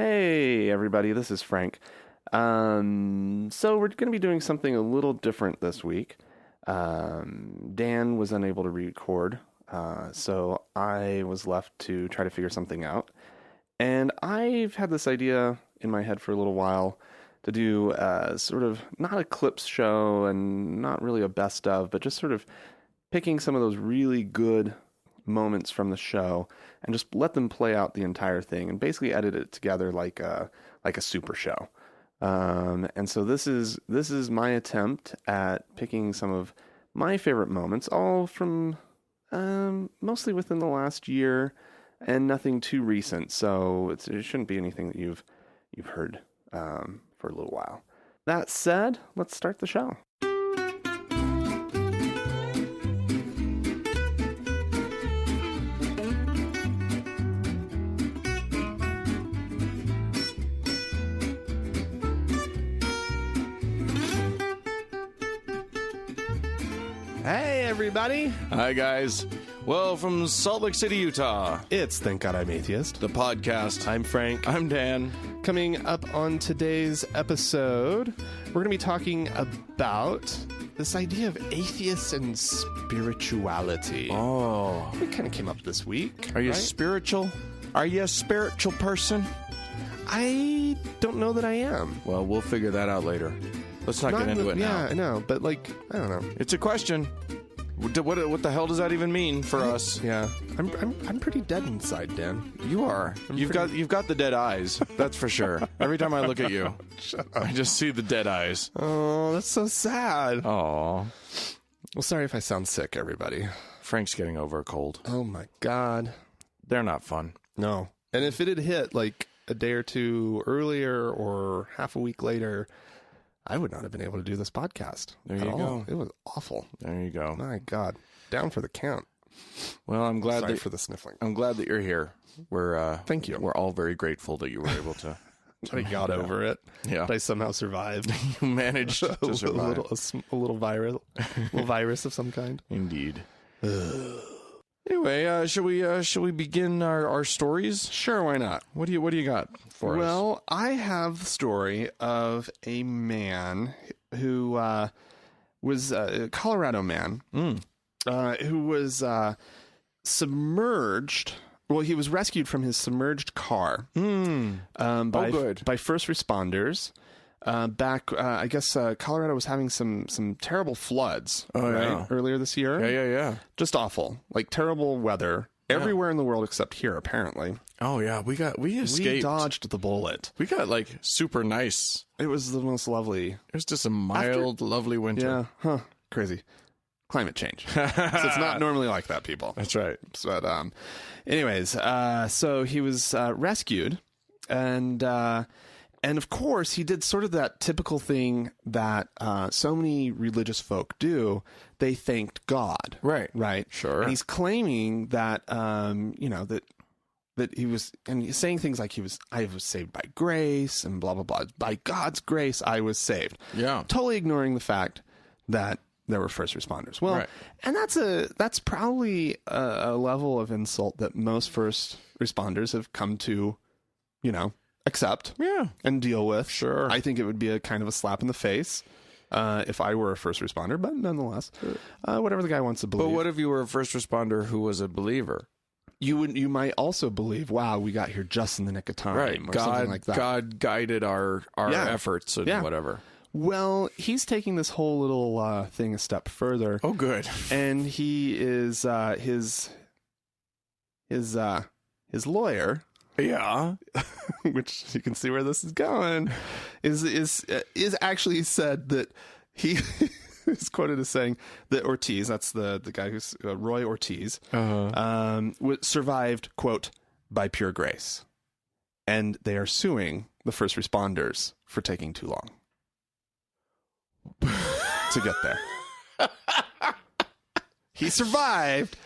Hey everybody, this is Frank. So we're going to be doing something a little different this week. Dan was unable to record, so I was left to try to figure something out. And I've had this idea in my head for a little while to do sort of not a clips show and not really a best of, but just sort of picking some of those really good moments from the show and just let them play out the entire thing and basically edit it together like a super show. And so this is my attempt at picking some of my favorite moments, all from mostly within the last year and nothing too recent. So it shouldn't be anything that you've heard for a little while. That said, let's start the show. Hey, everybody. Hi, guys. Well, from Salt Lake City, Utah, It's Thank God I'm Atheist. the podcast. I'm Frank. I'm Dan. Coming up on today's episode, we're going to be talking about this idea of atheists and spirituality. Oh. It kind of came up this week. Are you right? spiritual? Are you a spiritual person? I don't know that I am. Well, we'll figure that out later. Let's not get into it now. Yeah, I know, but I don't know. It's a question. What the hell does that even mean for us? Yeah, I'm pretty dead inside, Dan. You are. You've got the dead eyes. That's for sure. Every time I look at you, I just see the dead eyes. Oh, that's so sad. Oh. Well, sorry if I sound sick, everybody. Frank's getting over a cold. Oh my God. They're not fun. No. And if it had hit like a day or two earlier or half a week later, I would not have been able to do this podcast. There you go. It was awful. There you go. My God. Down for the count. Well, I'm glad Sorry that for the sniffling. I'm glad that you're here. Thank you. We're all very grateful that you were able to. I got over it. Yeah. I somehow survived. You managed to survive. a little virus of some kind. Indeed. Anyway, should we begin our stories? Sure, why not? What do you got for us? Well, I have the story of a man who was a Colorado man who was submerged. Well, he was rescued from his submerged car by first responders. Back, I guess Colorado was having some terrible floods earlier this year. Yeah. Just awful, like terrible weather everywhere in the world except here, apparently. Oh yeah, we escaped. We dodged the bullet. We got like super nice. It was the most lovely. It was just a mild, lovely winter. Yeah, crazy. Climate change. So it's not normally like that, people. That's right. But anyways, so he was rescued, and of course he did sort of that typical thing that so many religious folk do. They thanked God. Right. Sure. And he's claiming that that he was, and he's saying things like I was saved by grace and blah blah blah. By God's grace, I was saved. Yeah. Totally ignoring the fact that there were first responders. Well, and that's probably a level of insult that most first responders have come to, accept and deal with. Sure. I think it would be a kind of a slap in the face if I were a first responder, but nonetheless, whatever the guy wants to believe. But what if you were a first responder who was a believer? You might also believe, wow, we got here just in the nick of time, right? Or something like that. God guided our efforts and whatever. Well, he's taking this whole little thing a step further. Oh, good. And he is his lawyer. Yeah. Which you can see where this is going, is actually said that he is quoted as saying that Ortiz, that's the guy who's Roy Ortiz, survived, quote, by pure grace. And they are suing the first responders for taking too long to get there. He survived.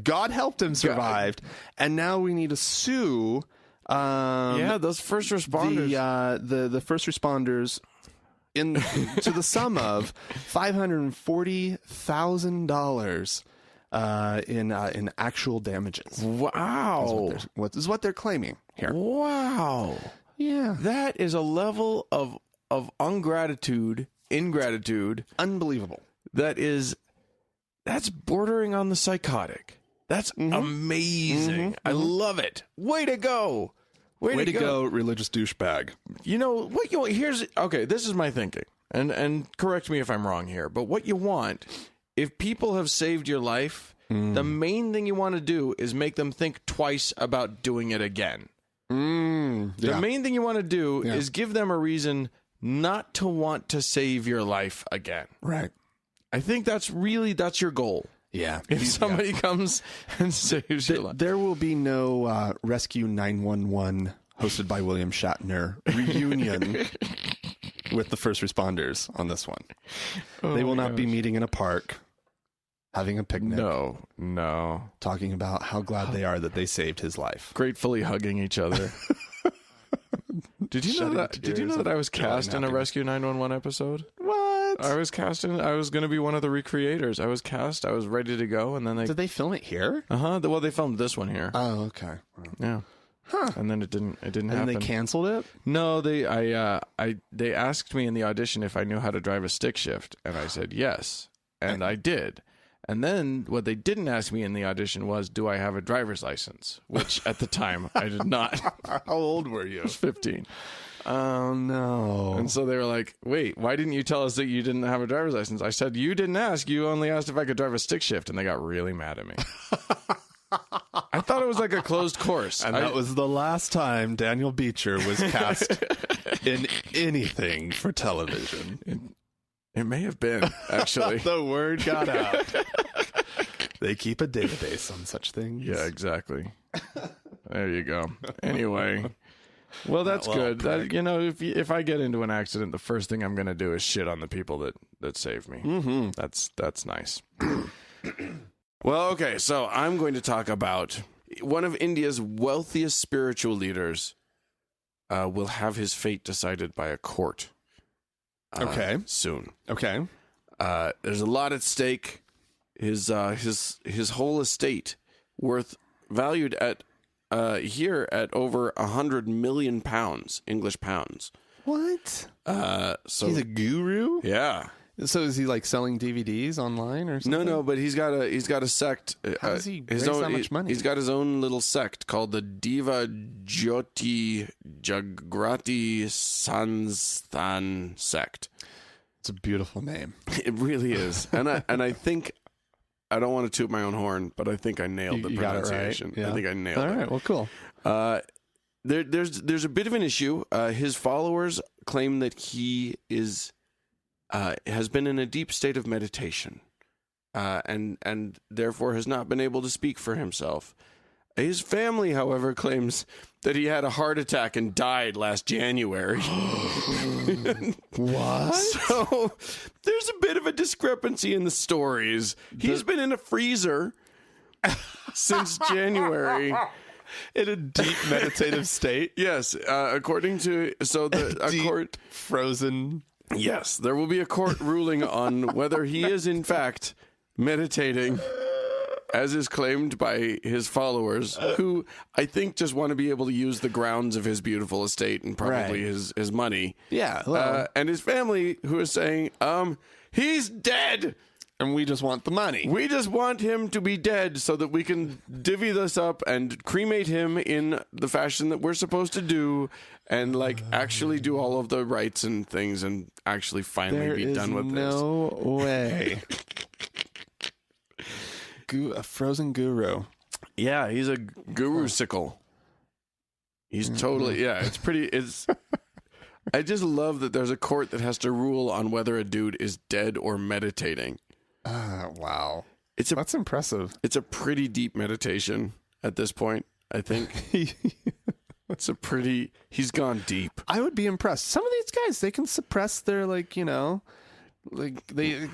God helped him survive. And now we need to sue those first responders. The first responders to the sum of $540,000 in actual damages. Wow. Is what they're claiming here. Wow. Yeah. That is a level of ingratitude Unbelievable. That's bordering on the psychotic. That's amazing. I love it. Way to go. Way to go, religious douchebag. You know what okay, this is my thinking. And correct me if I'm wrong here, but what you want, if people have saved your life, the main thing you want to do is make them think twice about doing it again. The main thing you want to do is give them a reason not to want to save your life again. Right. I think that's your goal. Yeah. If somebody comes and saves your life. There will be no Rescue 911 hosted by William Shatner reunion with the first responders on this one. They will not be meeting in a park, having a picnic. No. Talking about how glad they are that they saved his life. Gratefully hugging each other. Did you know that I was cast in a Rescue 911 episode? What? I was going to be one of the recreators. I was cast. I was ready to go, and then Did they film it here? Well, they filmed this one here. Oh, okay. Yeah. Huh. And then it didn't happen. And they canceled it? No, they asked me in the audition if I knew how to drive a stick shift, and I said yes, and I did. And then what they didn't ask me in the audition was, do I have a driver's license? Which at the time I did not. How old were you? I was 15. Oh, no. And so they were like, wait, why didn't you tell us that you didn't have a driver's license? I said, you didn't ask. You only asked if I could drive a stick shift. And they got really mad at me. I thought it was like a closed course. And that was the last time Daniel Beecher was cast in anything for television. It may have been, actually. The word got out. They keep a database on such things. Yeah, exactly. There you go. Anyway, well, that's good. That, if I get into an accident, the first thing I'm going to do is shit on the people that saved me. Mm-hmm. That's nice. Well, okay, so I'm going to talk about one of India's wealthiest spiritual leaders will have his fate decided by a court. Soon. Okay. There's a lot at stake. His whole estate valued at here at over 100 million pounds, English pounds. What? So he's a guru? Yeah. So is he like selling DVDs online or something? No, but he's got a sect. How does he raise that much money? He's got his own little sect called the Diva Jyoti Jagrati Sansthan sect. It's a beautiful name. It really is. And I think, I don't want to toot my own horn, but I think I nailed the pronunciation. Got it right. Yeah. I think I nailed it. All right, well, cool. There's a bit of an issue. His followers claim that he has been in a deep state of meditation, and therefore has not been able to speak for himself. His family, however, claims that he had a heart attack and died last January. What? So there's a bit of a discrepancy in the stories. He's been in a freezer since January. In a deep meditative state? Yes, according to a court frozen. Yes, there will be a court ruling on whether he is in fact meditating, as is claimed by his followers, who I think just want to be able to use the grounds of his beautiful estate and probably his money. Yeah. Well, and his family, who is saying, he's dead. And we just want the money. We just want him to be dead so that we can divvy this up and cremate him in the fashion that we're supposed to do and actually do all of the rites and things and actually finally be done with this. No way. A frozen guru. Yeah, he's a guru sickle. He's totally, I just love that there's a court that has to rule on whether a dude is dead or meditating. Wow. That's impressive. It's a pretty deep meditation at this point, I think. He's gone deep. I would be impressed. Some of these guys, they can suppress their, they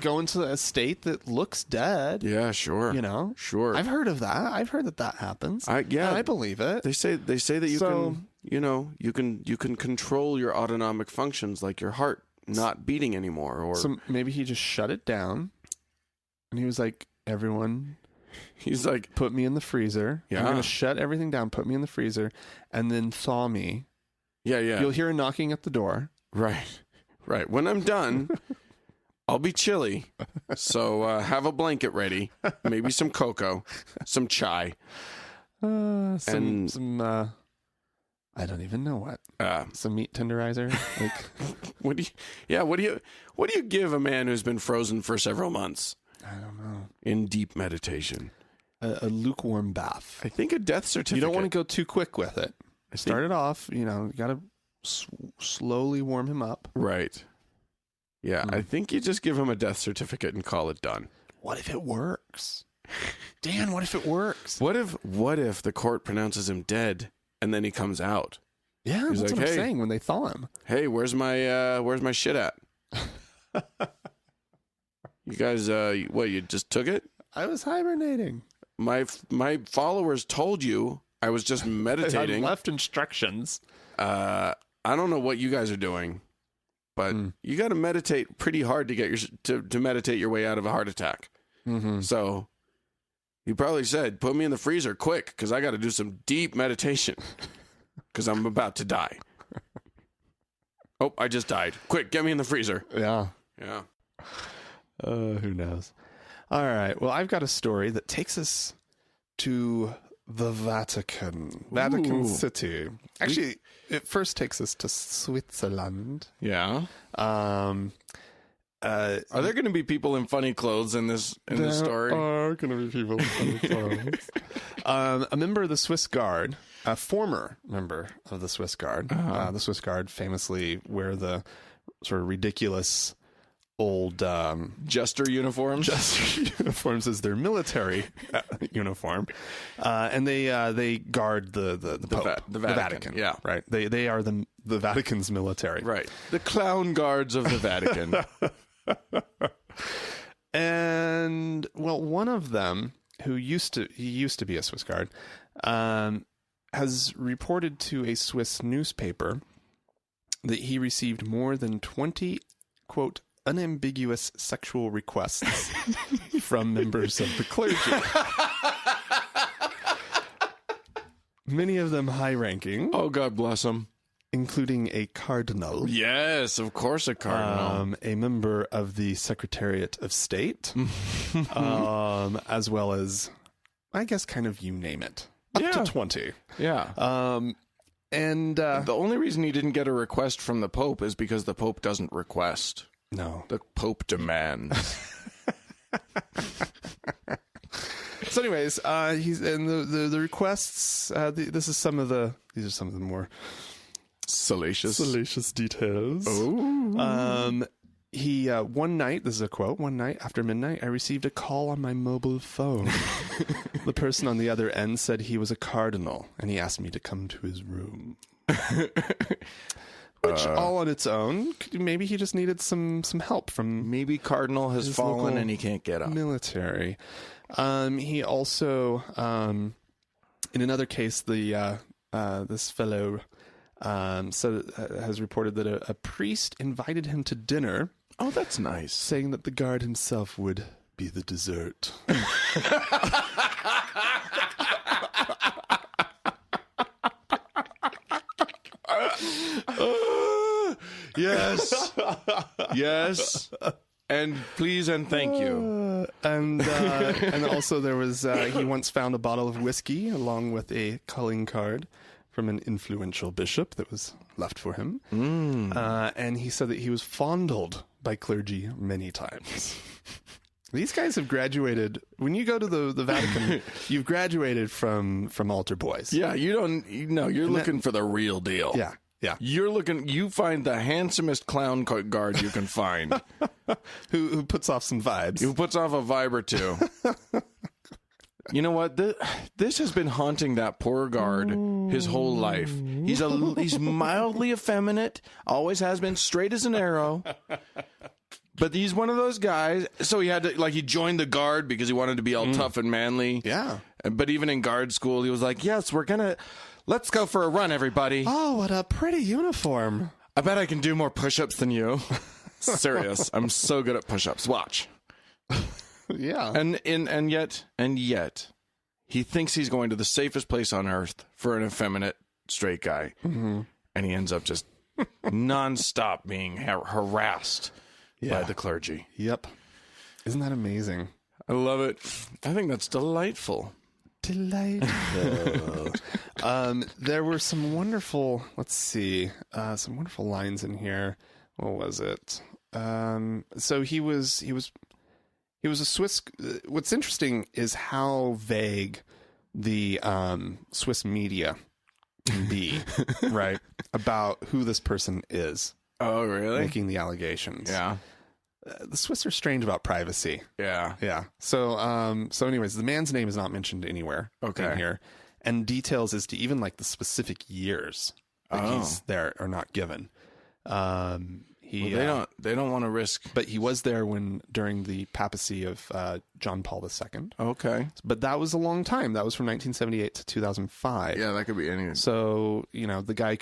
go into a state that looks dead. Yeah, sure. Sure. I've heard of that. I've heard that happens. I believe it. They say that you can control your autonomic functions, like your heart not beating anymore, or so maybe he just shut it down. And he was like, everyone, he's like, put me in the freezer. Yeah. I'm going to shut everything down, put me in the freezer, and then thaw me Yeah, yeah. You'll hear a knocking at the door. Right. When I'm done, I'll be chilly. So have a blanket ready. Maybe some cocoa, some chai. Some I don't even know what. Some meat tenderizer. Like, what do you give a man who's been frozen for several months? I don't know. In deep meditation. A lukewarm bath. I think a death certificate. You don't want to go too quick with it. Start it off, you got to slowly warm him up. Right. Yeah, I think you just give him a death certificate and call it done. What if it works? Dan, what if it works? What if the court pronounces him dead and then he comes out? Yeah, He's that's like, what I'm hey, saying when they thaw him. Hey, where's my shit at? You guys, you just took it? I was hibernating. My followers told you I was just meditating. I left instructions. I don't know what you guys are doing, but you got to meditate pretty hard to get to meditate your way out of a heart attack. Mm-hmm. So you probably said, "Put me in the freezer quick, because I got to do some deep meditation, because I'm about to die." Oh, I just died. Quick, get me in the freezer. Yeah. Who knows? All right. Well, I've got a story that takes us to the Vatican. Vatican City. Actually, it first takes us to Switzerland. Yeah. Are there going to be people in funny clothes in this story? There are going to be people in funny clothes. A member of the Swiss Guard, a former member of the Swiss Guard. The Swiss Guard famously wear the sort of ridiculous old jester uniforms. Jester uniforms as their military uniform, and they guard the Pope, the Vatican. Yeah, right. They are the Vatican's military. Right. The clown guards of the Vatican. And well, one of them who used to be a Swiss Guard, has reported to a Swiss newspaper that he received more than 20, quote, unambiguous sexual requests from members of the clergy. Many of them high-ranking. Oh, God bless them. Including a cardinal. Yes, of course a cardinal. A member of the Secretariat of State. As well as, I guess, kind of you name it. Up to 20. Yeah. And the only reason he didn't get a request from the Pope is because the Pope doesn't request. No. The Pope demands. So anyways, he's and the requests, these are some of the more salacious details. Oh. He one night, this is a quote, one night after midnight, I received a call on my mobile phone. The person on the other end said he was a cardinal, and he asked me to come to his room. Which, all on its own, maybe he just needed some help from... Maybe Cardinal has fallen and he can't get up. Military. He also, in another case, this fellow has reported that a priest invited him to dinner. Oh, that's nice. Saying that the guard himself would be the dessert. Yes. Yes. And please and thank you. And also there was, he once found a bottle of whiskey along with a calling card from an influential bishop that was left for him. And he said that he was fondled by clergy many times. These guys have graduated. When you go to the Vatican, you've graduated from altar boys. Yeah, you're looking for the real deal. Yeah. Yeah. You find the handsomest clown guard you can find. who puts off some vibes. Who puts off a vibe or two. You know what? This has been haunting that poor guard his whole life. He's mildly effeminate, always has been, straight as an arrow. But he's one of those guys. So he had to, he joined the guard because he wanted to be all tough and manly. Yeah. But even in guard school, he was like, yes, let's go for a run, everybody. Oh, what a pretty uniform. I bet I can do more push-ups than you. Serious. I'm so good at push-ups. Watch. Yeah. And yet, he thinks he's going to the safest place on earth for an effeminate straight guy. Mm-hmm. and he ends up just nonstop being harassed by the clergy. Yep. Isn't that amazing? I love it. I think that's delightful. Delightful. There were some wonderful, some wonderful lines in here. What was it? So he was a Swiss. What's interesting is how vague the Swiss media can be, right, about who this person is. Oh, really? Making the allegations. Yeah. The Swiss are strange about privacy. Yeah. Yeah. So, anyways, the man's name is not mentioned anywhere in here, and details as to even like the specific years that he's there are not given. They don't want to risk. But he was there during the papacy of John Paul II. Okay. But that was a long time. That was from 1978 to 2005. Yeah, that could be anything. So, the guy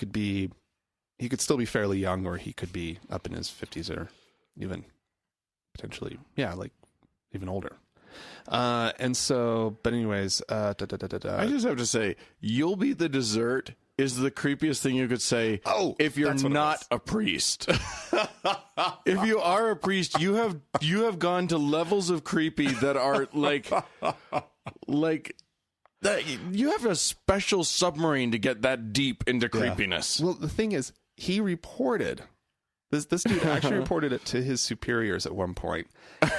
he could still be fairly young, or he could be up in his 50s, or even potentially, like even older. And so, but anyways, I just have to say, "You'll be the dessert" is the creepiest thing you could say. Oh, if you're not a priest. If you are a priest, you have gone to levels of creepy that are like that. You have a special submarine to get that deep into creepiness. Well, the thing is, he reported. This dude actually reported it to his superiors at one point.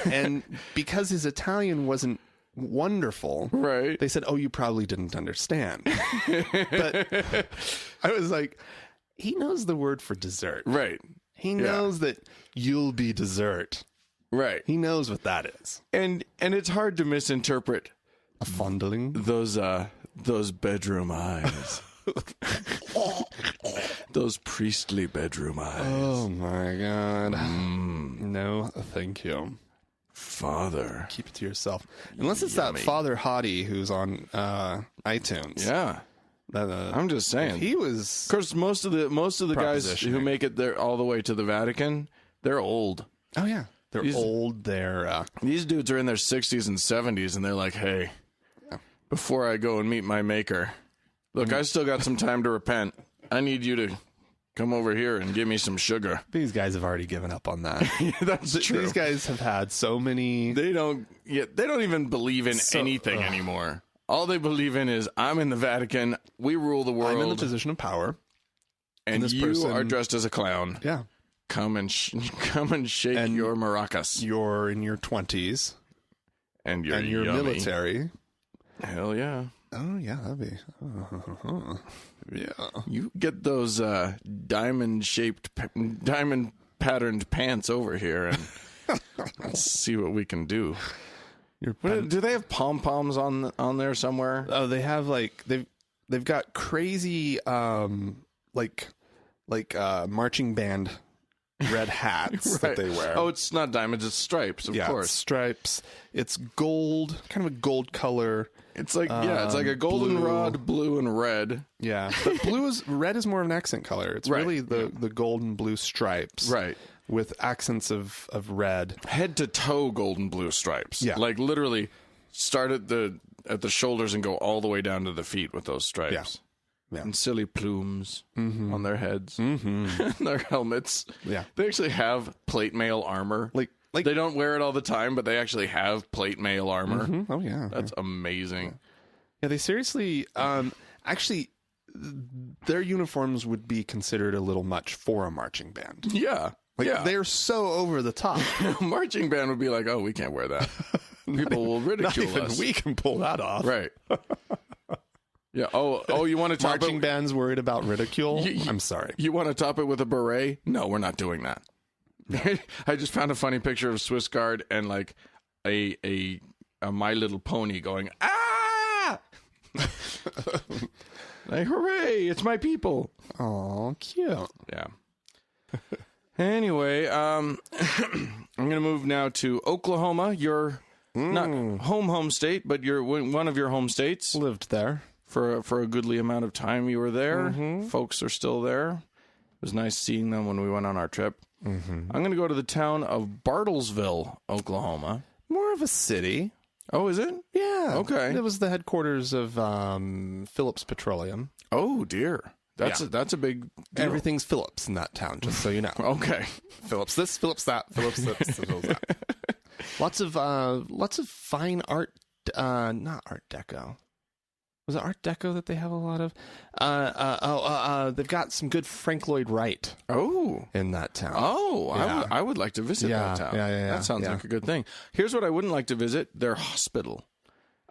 And because his Italian wasn't wonderful, right, they said, "Oh, you probably didn't understand." But I was like, he knows the word for dessert. Right. He knows that you'll be dessert. Right. He knows what that is. And it's hard to misinterpret a fondling those bedroom eyes. Those priestly bedroom eyes. Oh my God. No, thank you. Father. Keep it to yourself. Unless it's that Father Hottie who's on iTunes. Yeah. I'm just saying. He was. Of course, most of the guys who make it there all the way to the Vatican, they're old. Oh yeah. They're old. These dudes are in their 60s and 70s, and they're like, "Hey, before I go and meet my maker, look, I still got some time to repent. I need you to come over here and give me some sugar." These guys have already given up on that. That's true. These guys have had so many. They don't even believe in anything anymore. All they believe in is, I'm in the Vatican. We rule the world. I'm in the position of power, and this person are dressed as a clown. Yeah. Come and shake your maracas. You're in your 20s, and you're yummy. Military. Hell yeah. Oh yeah, that'd be. Yeah. You get those diamond patterned pants over here, and let's see what we can do. Do they have pom poms on there somewhere? Oh, they have they've got crazy marching band red hats that they wear. Oh, it's not diamonds, it's stripes, of course. It's stripes. It's gold, kind of a gold color. It's like it's like a goldenrod, blue and red. Yeah, but red is more of an accent color. It's really the gold and blue stripes, right, with accents of red, head to toe, golden blue stripes. Yeah, like literally start at the shoulders and go all the way down to the feet with those stripes. Yeah. And silly plumes on their heads, and their helmets. Yeah, they actually have plate mail armor. Like they don't wear it all the time, but they actually have plate mail armor. Oh yeah, that's amazing. Yeah, they seriously. Actually, their uniforms would be considered a little much for a marching band. Yeah, they're so over the top. Marching band would be like, "Oh, we can't wear that. People will ridicule us. We can pull that off." Right. Yeah. Oh, you want to top marching bands worried about ridicule? I'm sorry. You want to top it with a beret? No, we're not doing that. No. I just found a funny picture of Swiss Guard and like a My Little Pony going, "Ah!" Like, hooray! It's my people. Oh, cute. Yeah. Anyway, I'm gonna move now to Oklahoma. Your not home state, but you're one of your home states. Lived there. For a goodly amount of time you were there. Folks are still there. It was nice seeing them when we went on our trip. I'm going to go to the town of Bartlesville, Oklahoma. More of a city. Oh, is it? Yeah. Okay. It was the headquarters of Phillips Petroleum. Oh, dear. That's a big deal. Everything's Phillips in that town, just so you know. Okay. Phillips this, Phillips that, Phillips this, Phillips that. Lots of fine art, not Art Deco. Was it Art Deco that they have a lot of? They've got some good Frank Lloyd Wright. In that town. Yeah. I would like to visit that town. Yeah. That sounds like a good thing. Here's what I wouldn't like to visit: their hospital.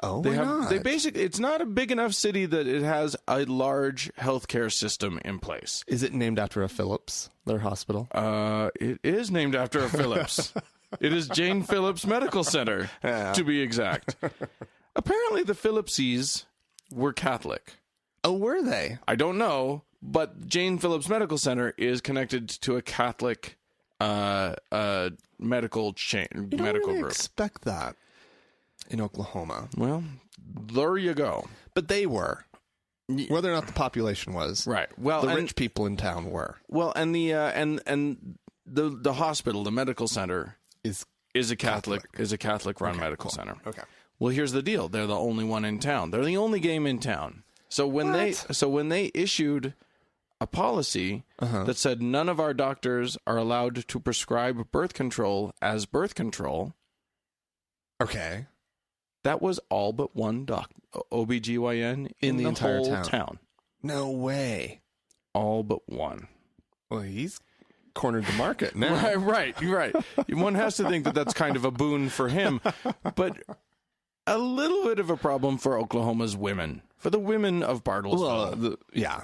Oh, They why have. not? They basically. It's not a big enough city that it has a large healthcare system in place. Is it named after a Phillips? Their hospital. It is named after a Phillips. It is Jane Phillips Medical Center, to be exact. Apparently, the Phillipses were Catholic. Oh, were they? I don't know, but Jane Phillips Medical Center is connected to a Catholic medical chain, You don't medical really group. expect that in Oklahoma, Well, there you go. but they were. Whether or not the population was, Right. Well, the and, rich people in town were. well, and the hospital, the medical center, is a Catholic run medical center. Okay. Well, here's the deal: they're the only one in town. They're the only game in town. So when they issued a policy that said none of our doctors are allowed to prescribe birth control as birth control, Okay. that was all but one OBGYN in the entire whole town. No way. All but one. Well, he's cornered the market now. Right. One has to think that that's kind of a boon for him, but a little bit of a problem for Oklahoma's women, for the women of Bartlesville. Well, yeah.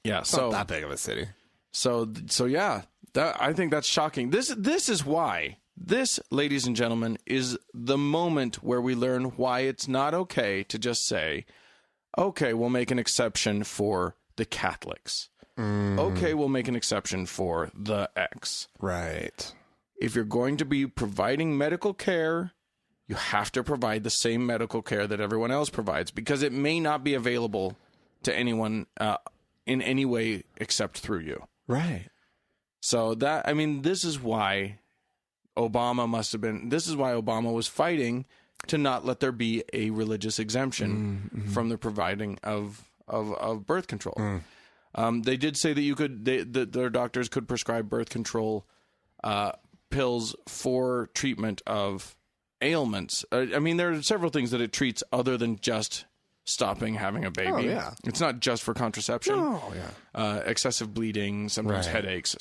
Yeah, Not that big of a city. So yeah, I think that's shocking. This is why. This, ladies and gentlemen, is the moment where we learn why it's not okay to just say, okay, we'll make an exception for the Catholics. Okay, we'll make an exception for the X. Right. If you're going to be providing medical care, you have to provide the same medical care that everyone else provides, because it may not be available to anyone in any way except through you. Right. So this is why Obama was fighting to not let there be a religious exemption from the providing of birth control. They did say that that their doctors could prescribe birth control pills for treatment of ailments. There are several things that it treats other than just stopping having a baby. Oh, yeah. It's not just for contraception. Oh, yeah. Excessive bleeding, sometimes Right. headaches.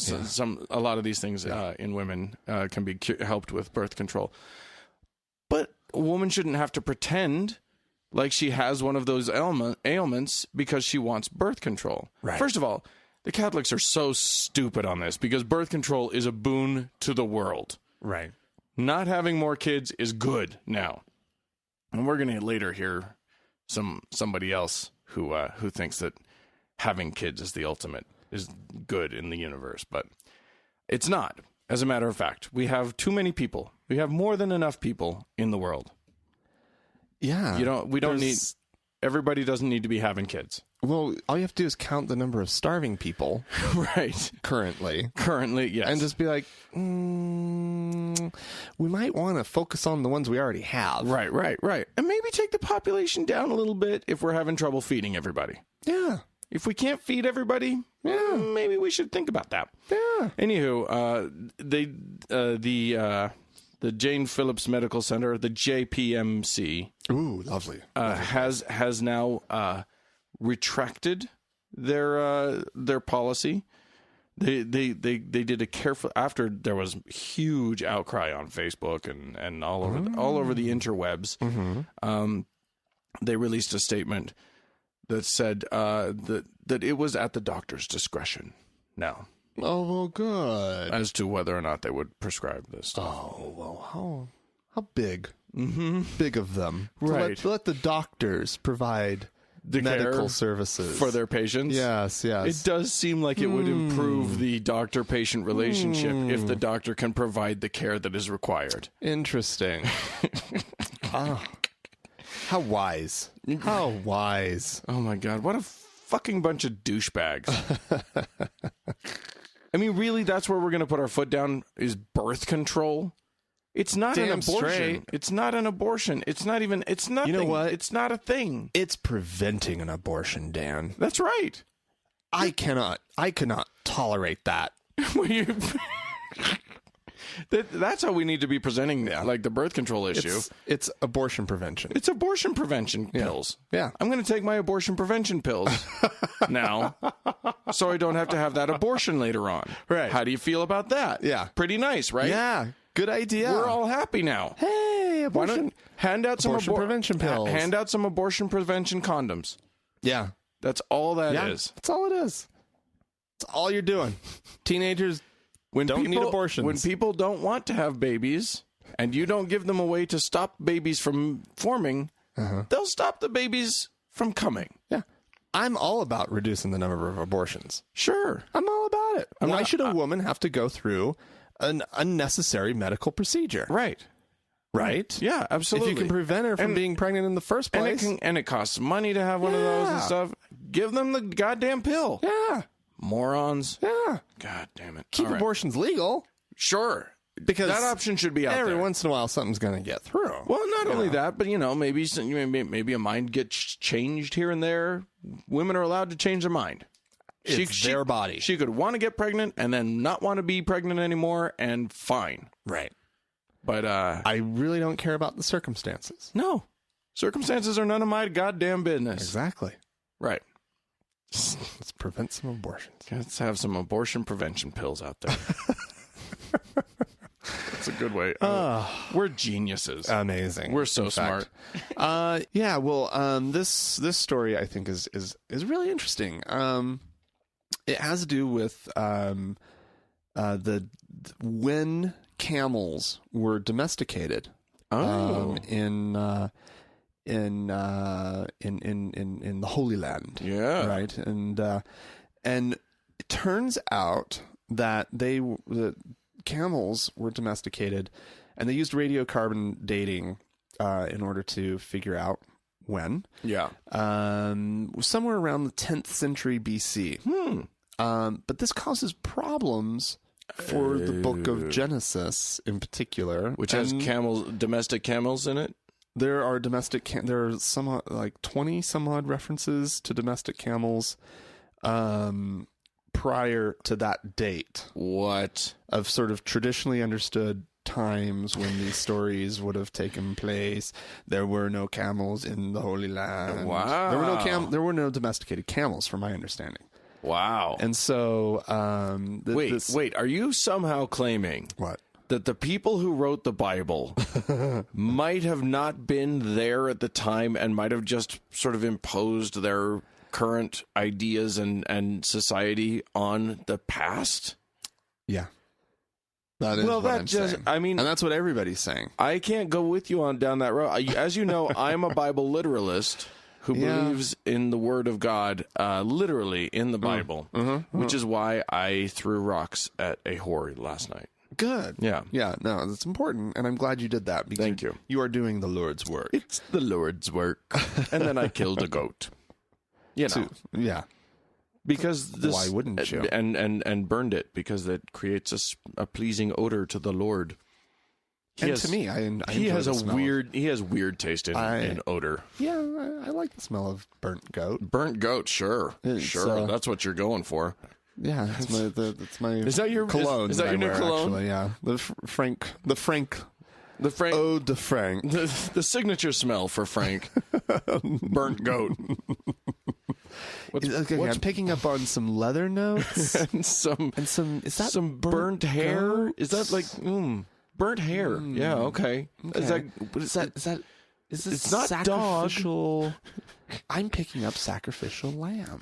A lot of these things in women can be helped with birth control. But a woman shouldn't have to pretend like she has one of those ailments because she wants birth control. Right. First of all, the Catholics are so stupid on this because birth control is a boon to the world. Right. Not having more kids is good now. And we're going to later hear somebody else who thinks that having kids is good in the universe, but it's not. As a matter of fact, we have too many people. We have more than enough people in the world. Yeah. Everybody doesn't need to be having kids. Well, all you have to do is count the number of starving people Right. currently, Yes. and just be like, we might want to focus on the ones we already have. Right. And maybe take the population down a little bit if we're having trouble feeding everybody. Yeah. If we can't feed everybody, maybe we should think about that. Yeah. Anywho, the Jane Phillips Medical Center, the JPMC, Ooh, lovely. has now retracted their policy. They did a careful, after there was huge outcry on Facebook and all over the interwebs. They released a statement that said that it was at the doctor's discretion now. Oh, well, good. As to whether or not they would prescribe this stuff. Oh, well, how big? Mm-hmm. Big of them. Right. To let the doctors provide The medical care services for their patients. Yes. It does seem like it would improve the doctor-patient relationship if the doctor can provide the care that is required. Interesting. How wise. How wise. Oh my God, what a fucking bunch of douchebags. Really, that's where we're going to put our foot down, is birth control. It's not an abortion. Straight. It's not an abortion. It's nothing. You know what? It's not a thing. It's preventing an abortion, Dan. That's right. I could not tolerate that. That's how we need to be presenting like the birth control issue. It's abortion prevention. It's abortion prevention pills. Yeah. I'm going to take my abortion prevention pills now so I don't have to have that abortion later on. Right. How do you feel about that? Yeah. Pretty nice, right? Yeah. Good idea. We're all happy now. Hey, Why abortion. don't hand out some Abortion prevention pills. Hand out some abortion prevention condoms. Yeah. That's all that is. That's all it is. That's all you're doing. Teenagers don't need abortions. When people don't want to have babies and you don't give them a way to stop babies from forming, they'll stop the babies from coming. Yeah. I'm all about reducing the number of abortions. Sure. I'm all about it. Why should a woman have to go through an unnecessary medical procedure? Right. Right? Yeah, absolutely. If you can prevent her from being pregnant in the first place. And it costs money to have one of those and stuff. Give them the goddamn pill. Yeah. Morons. Yeah. God damn it. Keep abortions legal. Sure. Because that option should be out there. Every once in a while, something's going to get through. Well, not only that, but, maybe a mind gets changed here and there. Women are allowed to change their mind. It's their body. She could want to get pregnant and then not want to be pregnant anymore, and fine. Right. But I really don't care about the circumstances. No. Circumstances are none of my goddamn business. Exactly. Right. Let's prevent some abortions. Let's have some abortion prevention pills out there. That's a good way. We're geniuses. Amazing. We're so smart. Yeah. Well, this story I think is really interesting. It has to do with when camels were domesticated. In the Holy Land. Yeah. Right. And it turns out that the camels were domesticated, and they used radiocarbon dating in order to figure out when. Yeah. Somewhere around the 10th century BC. But this causes problems for the book of Genesis in particular, which has domestic camels in it. There are there are some like 20 some odd references to domestic camels prior to that date. What? Of sort of traditionally understood times when these stories would have taken place. There were no camels in the Holy Land. Wow. There were no domesticated camels, from my understanding. Wow. And so wait, are you somehow claiming what? That the people who wrote the Bible might have not been there at the time and might have just sort of imposed their current ideas and society on the past? Yeah. That is what I'm saying. And that's what everybody's saying. I can't go with you down that road. As you know, I'm a Bible literalist who believes in the Word of God, literally in the Bible, which is why I threw rocks at a whore last night. Good. Yeah. Yeah, no, that's important, and I'm glad you did that. Because Thank you. You are doing the Lord's work. It's the Lord's work. And then I killed a goat. You know. Yeah. Because why wouldn't you? And burned it because it creates a pleasing odor to the Lord. To me, he has weird taste in odor. Yeah, I like the smell of burnt goat. Burnt goat, sure. That's what you're going for. Yeah, that's my Is that your cologne? Is that your new cologne? Actually, yeah, the Frank Eau de Frank. The signature smell for Frank. Burnt goat. I'm picking up on some leather notes and some is that some burnt hair? goat? Is that like burnt hair? Yeah, okay. Is this it's not sacrificial? I'm picking up sacrificial lamb.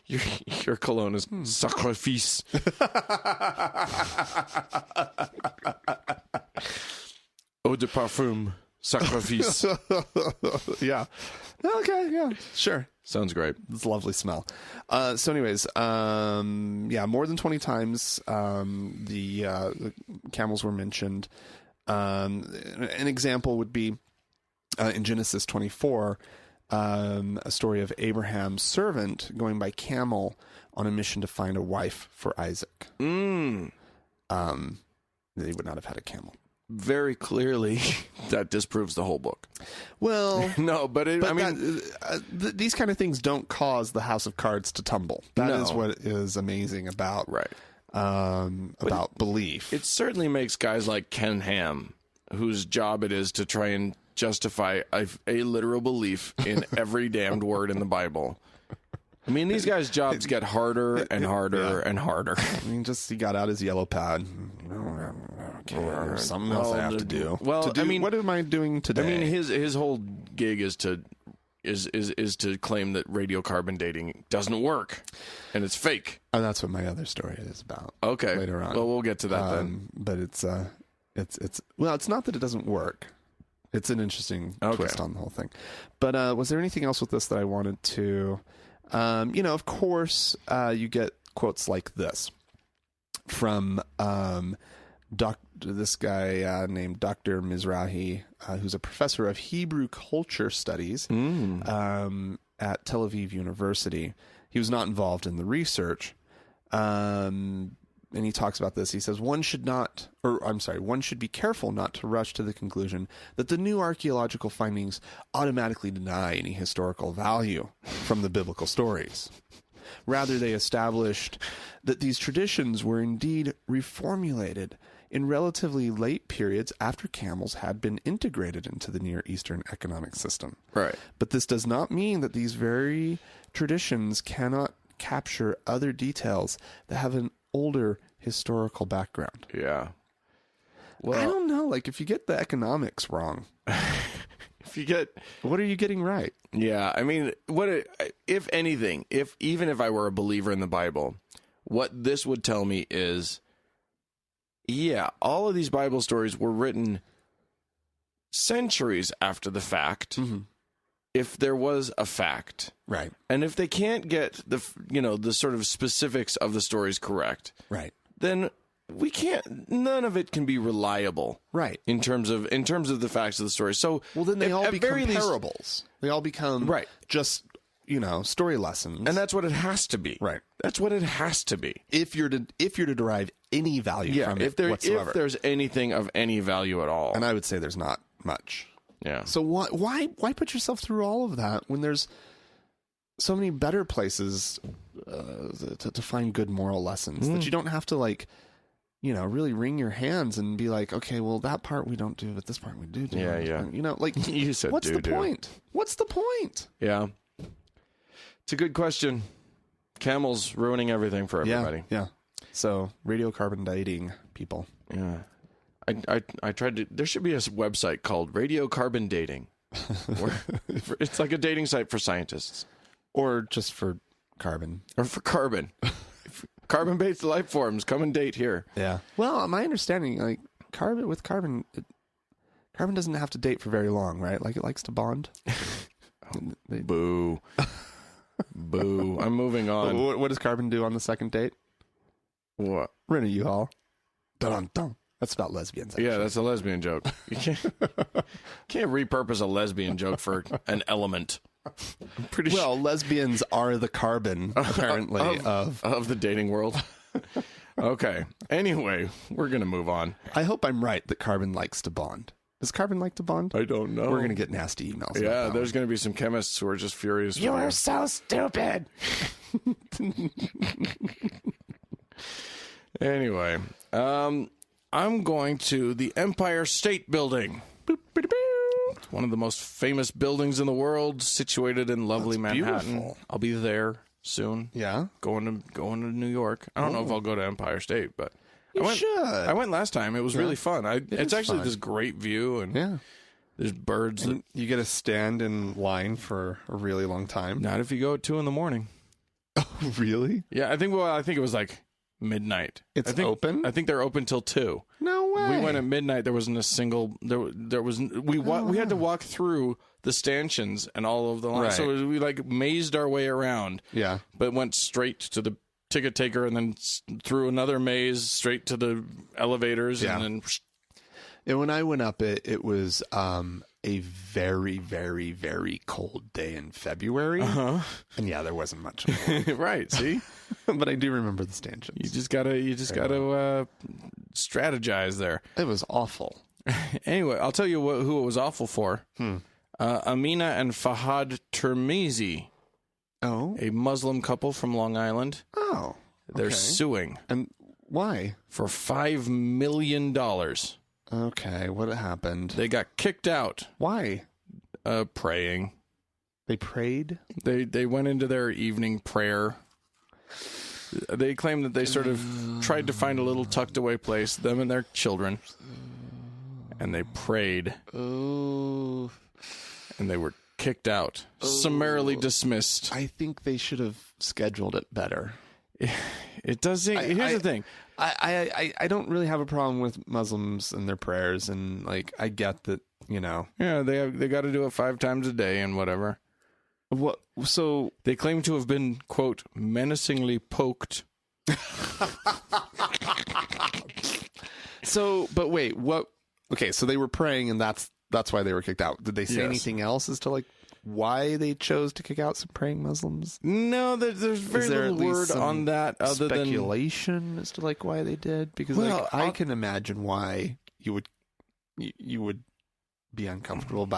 Your cologne is sacrifice. Eau de parfum. Sacrifice. Yeah. Okay, yeah. Sure. Sounds great. It's a lovely smell. So anyways, more than 20 times the camels were mentioned. An example would be in Genesis 24, a story of Abraham's servant going by camel on a mission to find a wife for Isaac. They would not have had a camel. very clearly that disproves the whole book. Well, No, but I mean, these kind of things don't cause the house of cards to tumble. That is what is amazing about about belief. it certainly makes guys like Ken Ham, whose job it is to try and justify a literal belief in every damned word in the Bible. I mean, these guys' jobs get harder and harder and harder. I mean, he got out his yellow pad. Okay, there's something else I have to do. Well, I mean, what am I doing today? I mean, his whole gig is to claim that radiocarbon dating doesn't work and it's fake. Oh, that's what my other story is about. Okay, later on. Well, we'll get to that then. But it's not that it doesn't work. It's an interesting twist on the whole thing. But was there anything else with this that I wanted to? Of course, you get quotes like this from this guy named Dr. Mizrahi, who's a professor of Hebrew culture studies at Tel Aviv University. He was not involved in the research, and he talks about this. He says, one should be careful not to rush to the conclusion that the new archaeological findings automatically deny any historical value from the biblical stories. Rather, they established that these traditions were indeed reformulated in relatively late periods after camels had been integrated into the Near Eastern economic system. Right. But this does not mean that these very traditions cannot capture other details that have an older historical background. Yeah. Well, I don't know. Like, if you get the economics wrong, what are you getting right? Yeah, I mean, if anything, even if I were a believer in the Bible, what this would tell me is, yeah, all of these Bible stories were written centuries after the fact. Mm-hmm. If there was a fact, right, and if they can't get the sort of specifics of the stories correct, right, then we can't. None of it can be reliable, right, in terms of the facts of the story. So, well, then they all become parables. Least, they all become just story lessons, and that's what it has to be. Right, that's what it has to be. If you're to derive any value from it whatsoever. If there's anything of any value at all, and I would say there's not much. Yeah. So why put yourself through all of that when there's so many better places to find good moral lessons that you don't have to really wring your hands and be like, okay, well, that part we don't do, but this part we do. Yeah. You said, what's the point? What's the point? Yeah. It's a good question. Camels ruining everything for everybody. Yeah. So radiocarbon dating people. Yeah. I tried to. There should be a website called Radiocarbon Dating. It's like a dating site for scientists, or just for carbon, or for carbon. Carbon-based life forms, come and date here. Yeah. Well, my understanding, carbon doesn't have to date for very long, right? Like, it likes to bond. Boo. Boo. I'm moving on. What does carbon do on the second date? What? Rent a U-Haul. Dun-dun-dun. That's about lesbians. Actually. Yeah, that's a lesbian joke. You can't repurpose a lesbian joke for an element. I'm pretty sure. Lesbians are the carbon, apparently, of the dating world. Okay. Anyway, we're going to move on. I hope I'm right that carbon likes to bond. Does carbon like to bond? I don't know. We're going to get nasty emails. Yeah, there's going to be some chemists who are just furious. You are so stupid. Anyway, I'm going to the Empire State Building. One of the most famous buildings in the world, situated in lovely Manhattan. Beautiful. I'll be there soon. Yeah, going to New York. I don't know if I'll go to Empire State, but I went last time. It was really fun. It's actually this great view, and there's birds. And you get to stand in line for a really long time. Not if you go at 2 a.m. Oh, really? Yeah, I think it was like midnight. It's open? I think they're open till 2. No way. We went at midnight. There wasn't a single. We had to walk through the stanchions and all of the lines. Right. So we mazed our way around. Yeah, but went straight to the ticket taker and then through another maze straight to the elevators. Yeah. And then. And when I went up it was a very, very, very cold day in February. Uh-huh. And yeah, there wasn't much. Right. See, but I do remember the stanchions. You just gotta strategize there. It was awful. Anyway, I'll tell you who it was awful for. Amina and Fahad Termizi, a Muslim couple from Long Island. Oh. They're suing. And why? For $5 million. Okay, what happened? They got kicked out. Why? Praying. They prayed? They went into their evening prayer. They claim that they sort of tried to find a little tucked away place, them and their children. And they prayed. Oh. And they were kicked out. Summarily dismissed. I think they should have scheduled it better. It does seem... Here's the thing. I don't really have a problem with Muslims and their prayers, and like I get that, you know. Yeah, they got to do it 5 times a day and whatever. What? So they claim to have been, quote, menacingly poked. So, but wait, what? Okay, so they were praying, and that's why they were kicked out. Did they say anything else as to like why they chose to kick out some praying Muslims? No, there's very little word on that other than speculation as to like why they did. Because like I can imagine why you would be uncomfortable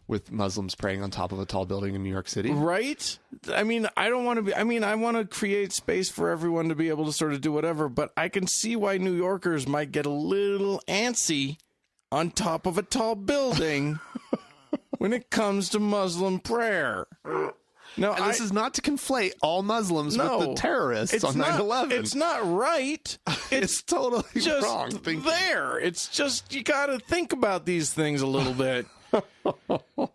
with Muslims praying on top of a tall building in New York City. Right? I mean, I don't want to be... I mean, I want to create space for everyone to be able to sort of do whatever, but I can see why New Yorkers might get a little antsy on top of a tall building when it comes to Muslim prayer. No, and this is not to conflate all Muslims with the terrorists on 9/11. It's not right. It's totally just wrong. It's just, you got to think about these things a little bit.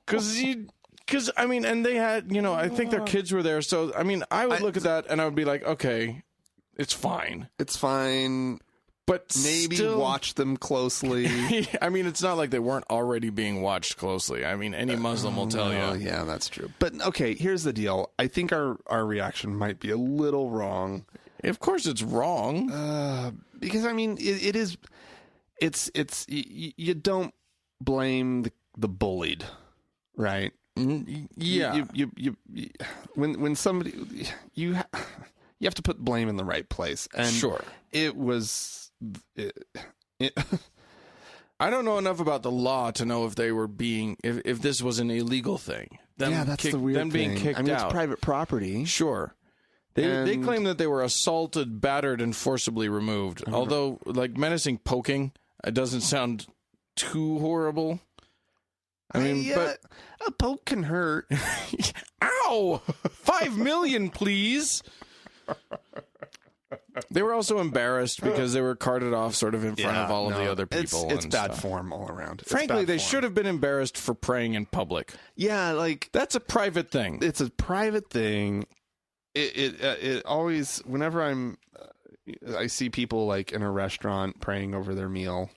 Because I mean, and they had, you know, I think their kids were there. So, I mean, I would look at that and I would be like, okay, it's fine. It's fine. But maybe still, watch them closely. I mean, it's not like they weren't already being watched closely. I mean, any Muslim will tell you. Yeah, that's true. But okay, here's the deal. I think our reaction might be a little wrong. Of course it's wrong. Because I mean, you don't blame the bullied, right? Yeah. When somebody you have to put blame in the right place, and sure, it was. I don't know enough about the law to know if they were being if this was an illegal thing. That's the weird thing. Being kicked out. I mean, it's private property. Sure. They claim that they were assaulted, battered, and forcibly removed. Although, like, menacing poking, it doesn't sound too horrible. I mean, but a poke can hurt. Ow! $5 million, please. They were also embarrassed because they were carted off sort of in front of all of the other people. It's bad form all around. Frankly, they should have been embarrassed for praying in public. Yeah, like that's a private thing. It's a private thing. It always, whenever I see people like in a restaurant praying over their meal.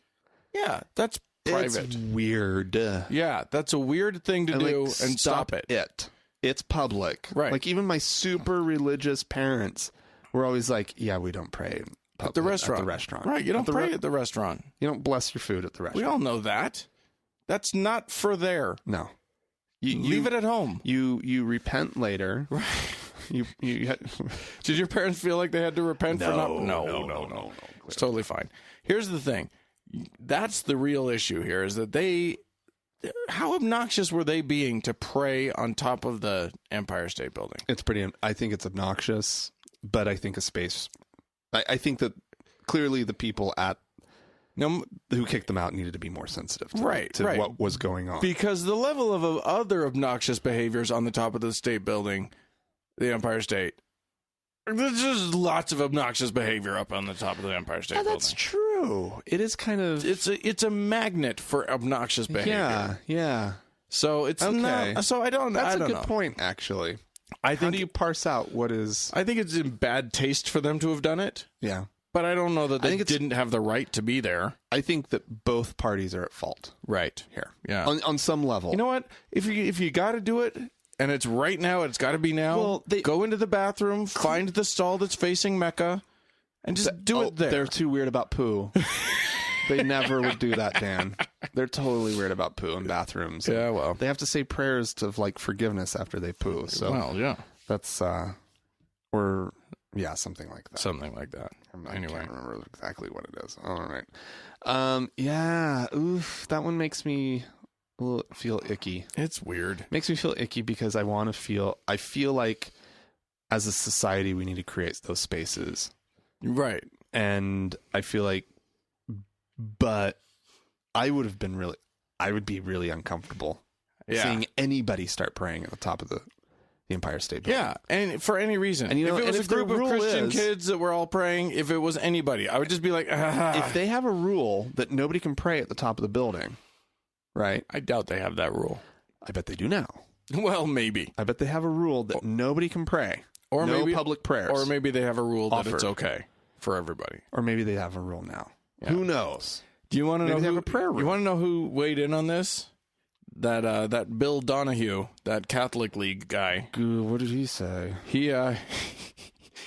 Yeah, that's private. It's weird. Yeah, that's a weird thing to do, and stop it. It's public. Right. Like even my super religious parents were always like, yeah, we don't pray at the restaurant. Right, you don't pray at the restaurant. You don't bless your food at the restaurant. We all know that. That's not for there. No. You leave it at home. You repent later. Right. Did your parents feel like they had to repent for not? No. It's totally fine. Here's the thing. That's the real issue here, is that how obnoxious were they being to pray on top of the Empire State Building? I think it's obnoxious, but I think I think that clearly the people who kicked them out needed to be more sensitive to what was going on. Because the level of other obnoxious behaviors on the top of the state building, the Empire State, there's just lots of obnoxious behavior up on the top of the Empire State Building. That's true. It is kind of... It's a magnet for obnoxious behavior. Yeah. So it's not... So I don't know. That's a good point, actually. How do you parse out what is... I think it's in bad taste for them to have done it. Yeah. But I don't know that they didn't have the right to be there. I think that both parties are at fault. Right. Here. Yeah. On some level. You know what? If you got to do it... And it's right now. It's got to be now. Well, go into the bathroom, find the stall that's facing Mecca, and just do it there. They're too weird about poo. They never would do that, Dan. They're totally weird about poo in bathrooms. Yeah, well. They have to say prayers to, like, forgiveness after they poo. So, well, yeah. That's, or Yeah, something like that. Something like that. I Anyway. can't remember exactly what it is. All right. Yeah. Oof. That one makes me feel icky. It's weird. Makes me feel icky because I feel like as a society we need to create those spaces. Right. And I feel like, but I would be really uncomfortable seeing anybody start praying at the top of the Empire State Building. Yeah, and for any reason. And, if it was a group of Christian is, kids that were all praying, if it was anybody, I would just be like, if they have a rule that nobody can pray at the top of the building, right? I doubt they have that rule. I bet they do now. Well, maybe. I bet they have a rule that nobody can pray. Or no maybe, public prayers. Or maybe they have a rule that offered. it's okay for everybody. Or maybe they have a rule now. Yeah. Who knows? Do you want to know They who, have a prayer rule. You want to know who weighed in on this? That Bill Donahue, that Catholic League guy. What did he say? He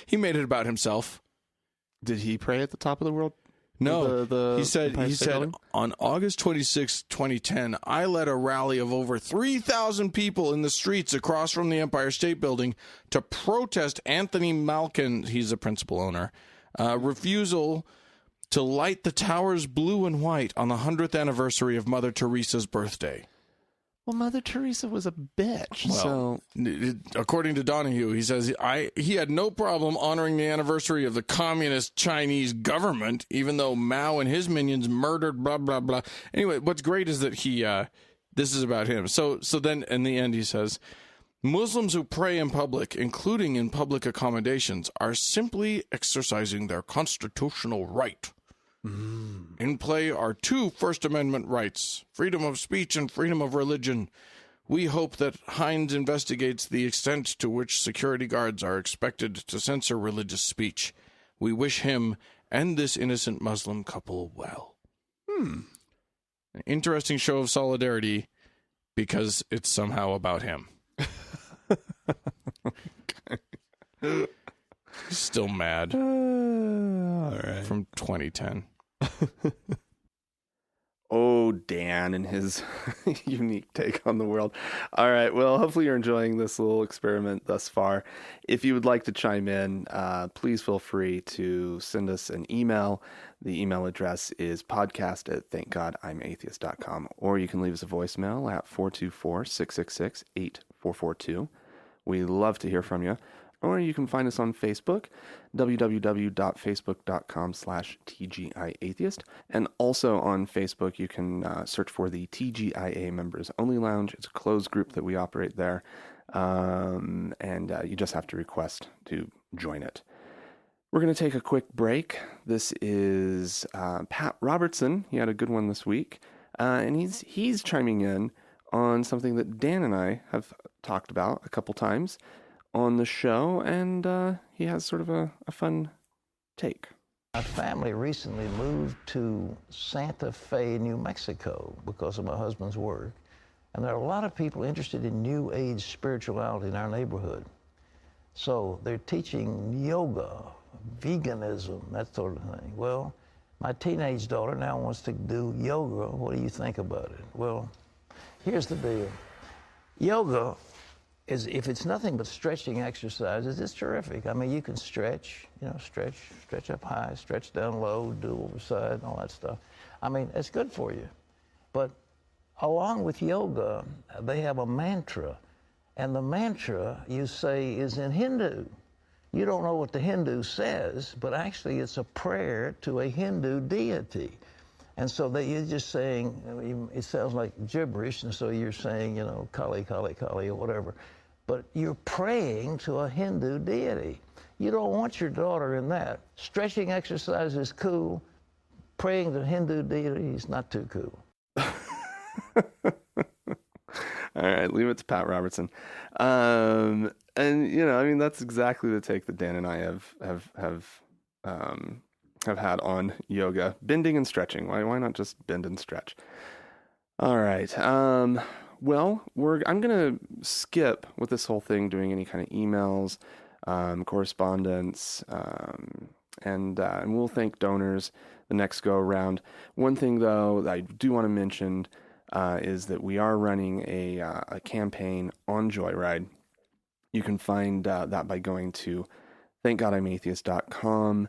he made it about himself. Did he pray at the top of the world? No, he said on August 26, 2010, I led a rally of over 3,000 people in the streets across from the Empire State Building to protest Anthony Malkin, he's the principal owner, refusal to light the towers blue and white on the 100th anniversary of Mother Teresa's birthday. Well, Mother Teresa was a bitch. Well, so, according to Donahue, he says he had no problem honoring the anniversary of the communist Chinese government, even though Mao and his minions murdered blah blah blah. Anyway, what's great is that he this is about him. So then in the end he says, Muslims who pray in public, including in public accommodations, are simply exercising their constitutional right. In play are two First Amendment rights, freedom of speech and freedom of religion. We hope that Hines investigates the extent to which security guards are expected to censor religious speech. We wish him and this innocent Muslim couple well. An interesting show of solidarity because it's somehow about him. He's still mad. all right. From 2010. Oh, Dan and his unique take on the world. All right. Well, hopefully you're enjoying this little experiment thus far. If you would like to chime in, please feel free to send us an email. The email address is podcast@thankgodimatheist.com, or you can leave us a voicemail at 424-666-8442. We love to hear from you. Or you can find us on Facebook, www.facebook.com/TGIAtheist. And also on Facebook, you can search for the TGIA Members Only Lounge. It's a closed group that we operate there. And you just have to request to join it. We're going to take a quick break. This is Pat Robertson. He had a good one this week. And he's chiming in on something that Dan and I have talked about a couple times on the show, and he has sort of a fun take. My family recently moved to Santa Fe, New Mexico because of my husband's work, and there are a lot of people interested in New Age spirituality in our neighborhood. So they're teaching yoga, veganism, that sort of thing. Well, my teenage daughter now wants to do yoga. What do you think about it? Well, here's the deal. Yoga is, if it's nothing but stretching exercises, it's terrific. I mean, you can stretch up high, stretch down low, do overside, all that stuff. I mean, it's good for you. But along with yoga, they have a mantra. And the mantra, you say, is in Hindu. You don't know what the Hindu says, but actually it's a prayer to a Hindu deity. And so you're just saying, it sounds like gibberish, and so you're saying, Kali, Kali, Kali, or whatever. But you're praying to a Hindu deity. You don't want your daughter in that. Stretching exercise is cool. Praying to Hindu deity is not too cool. All right, leave it to Pat Robertson. And that's exactly the take that Dan and I have had on yoga, bending and stretching. Why not just bend and stretch? All right. Well, I'm going to skip with this whole thing, doing any kind of emails, correspondence, and we'll thank donors the next go around. One thing, though, that I do want to mention is that we are running a campaign on Joyride. You can find that by going to thankgodimatheist.com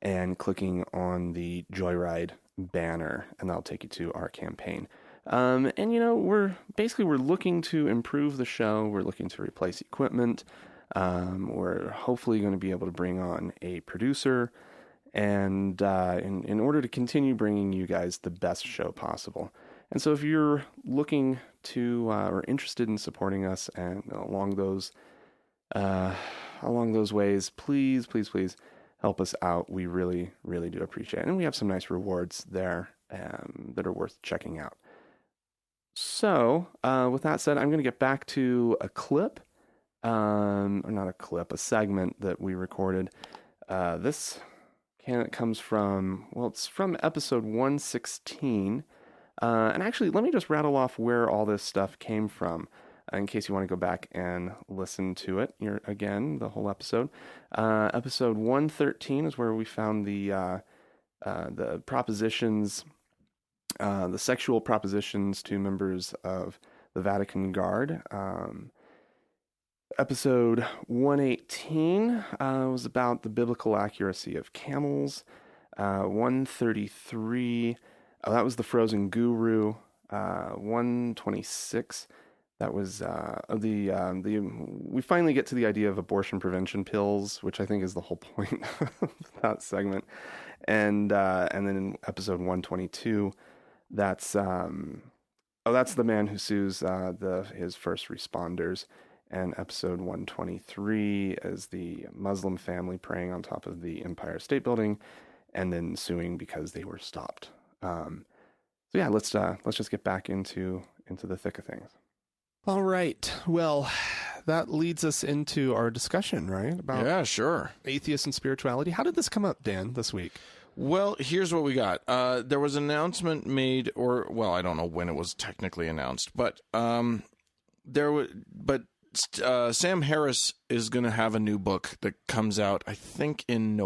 and clicking on the Joyride banner, and that'll take you to our campaign. And we're looking to improve the show. We're looking to replace equipment. We're hopefully going to be able to bring on a producer, and in order to continue bringing you guys the best show possible. And so if you're looking to or interested in supporting us and along those ways, please help us out. We really, really do appreciate it. And we have some nice rewards there that are worth checking out. So with that said, I'm going to get back to a clip, or not a clip, a segment that we recorded. This comes from, it's from episode 116. And actually, let me just rattle off where all this stuff came from, in case you want to go back and listen to it. Again, the whole episode. Episode 113 is where we found the propositions, the sexual propositions to members of the Vatican Guard. Episode 118 was about the biblical accuracy of camels. 133, that was the frozen guru. 126, that was we finally get to the idea of abortion prevention pills, which I think is the whole point of that segment. And then in episode 122, that's the man who sues his first responders. And episode 123 is the Muslim family praying on top of the Empire State Building, and then suing because they were stopped. So yeah, let's just get back into the thick of things. All right. Well, that leads us into our discussion, right? About atheists and spirituality. How did this come up, Dan, this week? Well, here's what we got. There was an announcement made, I don't know when it was technically announced, but Sam Harris is going to have a new book that comes out, I think, in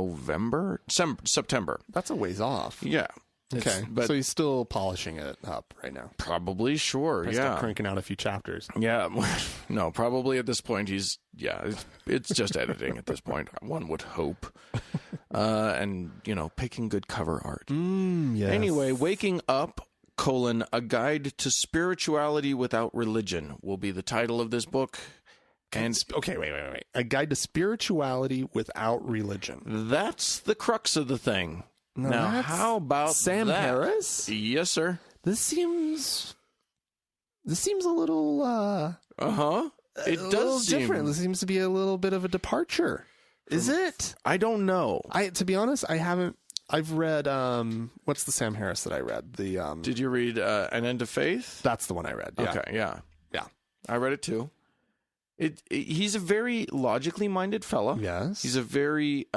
September. That's a ways off. Yeah. Okay. So he's still polishing it up right now. Probably, sure. Still cranking out a few chapters. Yeah. No, probably at this point it's just editing at this point. One would hope. And, picking good cover art. Yes. Anyway, Waking Up, A Guide to Spirituality Without Religion will be the title of this book. And okay, wait. A Guide to Spirituality Without Religion. That's the crux of the thing. Now, how about Sam Harris? Yes, sir. This seems a little It does seem different. This seems to be a little bit of a departure. Is it? I don't know. To be honest, I haven't. I've read what's the Sam Harris that I read? The Did you read An End to Faith? That's the one I read. Yeah. Okay, yeah. I read it too. He's a very logically minded fellow. Yes. He's a very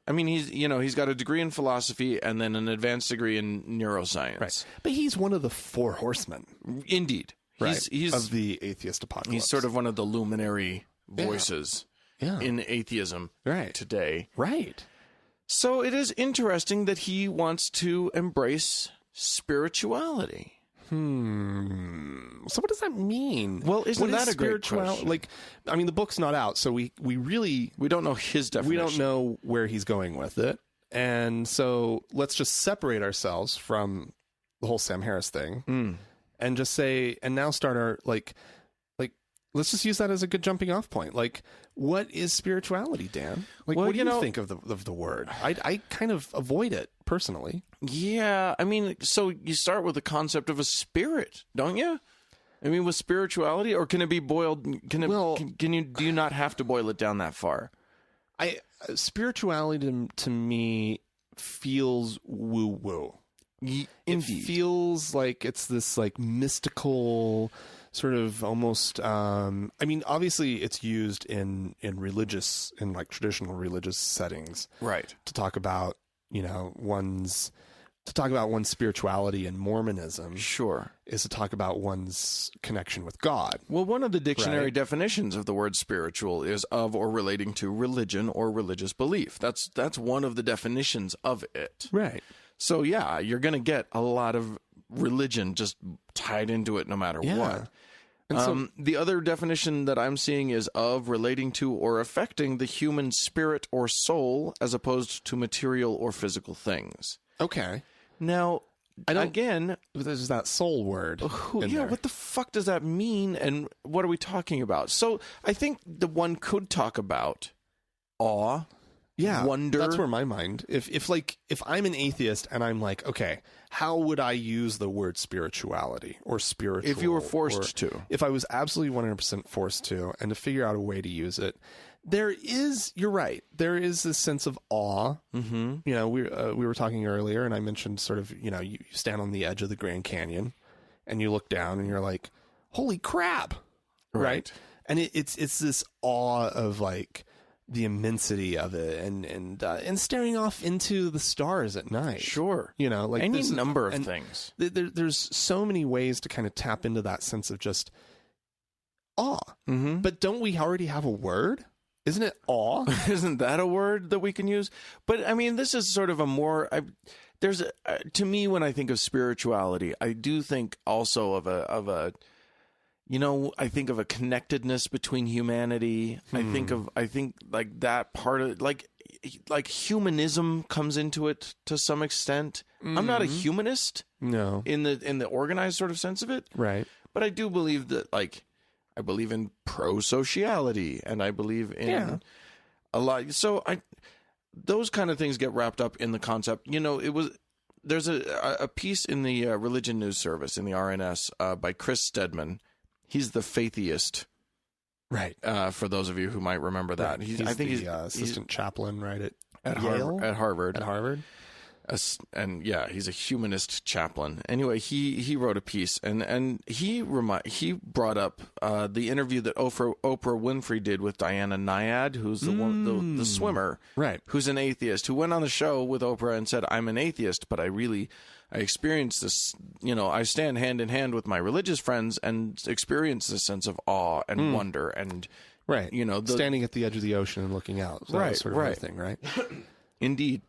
he's got a degree in philosophy and then an advanced degree in neuroscience. Right. But he's one of the four horsemen. Indeed. Right. He's of the atheist apocalypse. He's sort of one of the luminary voices in atheism today. Right. So it is interesting that he wants to embrace spirituality. So what does that mean? Well, isn't that a great question? The book's not out, so we don't know his definition. We don't know where he's going with it. And so let's just separate ourselves from the whole Sam Harris thing and just say, and now start our, let's just use that as a good jumping off point. What is spirituality, Dan? What do you think of the word? I kind of avoid it personally. Yeah, so you start with the concept of a spirit, don't you? With spirituality, or can it be boiled? Do you not have to boil it down that far? Spirituality to me feels woo-woo. Indeed. It feels like it's this mystical sort of almost obviously it's used in traditional religious settings, right, to talk about one's spirituality. And Mormonism is to talk about one's connection with God. Well, one of the dictionary definitions of the word spiritual is of or relating to religion or religious belief. That's one of the definitions of it, right? So yeah, you're going to get a lot of religion just tied into it no matter what. And so, The other definition that I'm seeing is of, relating to, or affecting the human spirit or soul, as opposed to material or physical things. okay. Now, again, There's that soul word. what the fuck does that mean, and what are we talking about? So I think the one could talk about awe, wonder. That's where my mind. If I'm an atheist and I'm like, okay, how would I use the word spirituality or spiritual? If you were forced to. If I was absolutely 100% forced to, and to figure out a way to use it, you're right. There is this sense of awe. Mm-hmm. You know, we were talking earlier, and I mentioned sort of, you know, you stand on the edge of the Grand Canyon, and you look down, and you're like, holy crap, right? And it's this awe of like the immensity of it, and staring off into the stars at night. Sure, you know, like any number of things. There's so many ways to kind of tap into that sense of just awe. Mm-hmm. But don't we already have a word? Isn't it awe? Isn't that a word that we can use? But I mean, this is sort of a more. To me, when I think of spirituality, I do think also of a. You know, I think of a connectedness between humanity. I think like that part of like humanism comes into it to some extent. I'm not a humanist, no, in the organized sort of sense of it, right? But I do believe that, like, I believe in pro-sociality, and I believe in a lot. So those kind of things get wrapped up in the concept. You know, there's a piece in the Religion News Service in the RNS by Chris Stedman. He's the faithist, right? For those of you who might remember that, right. I think he's assistant chaplain, right, at Yale? At Harvard. At Harvard. And yeah, he's a humanist chaplain. Anyway, he wrote a piece, and he brought up the interview that Oprah Winfrey did with Diana Nyad, who's the swimmer, right? Who's an atheist, who went on the show with Oprah and said, "I'm an atheist, but I experience this, you know, I stand hand in hand with my religious friends and experience this sense of awe and wonder and, right, you know, standing at the edge of the ocean and looking out, right, sort of thing, right? Indeed.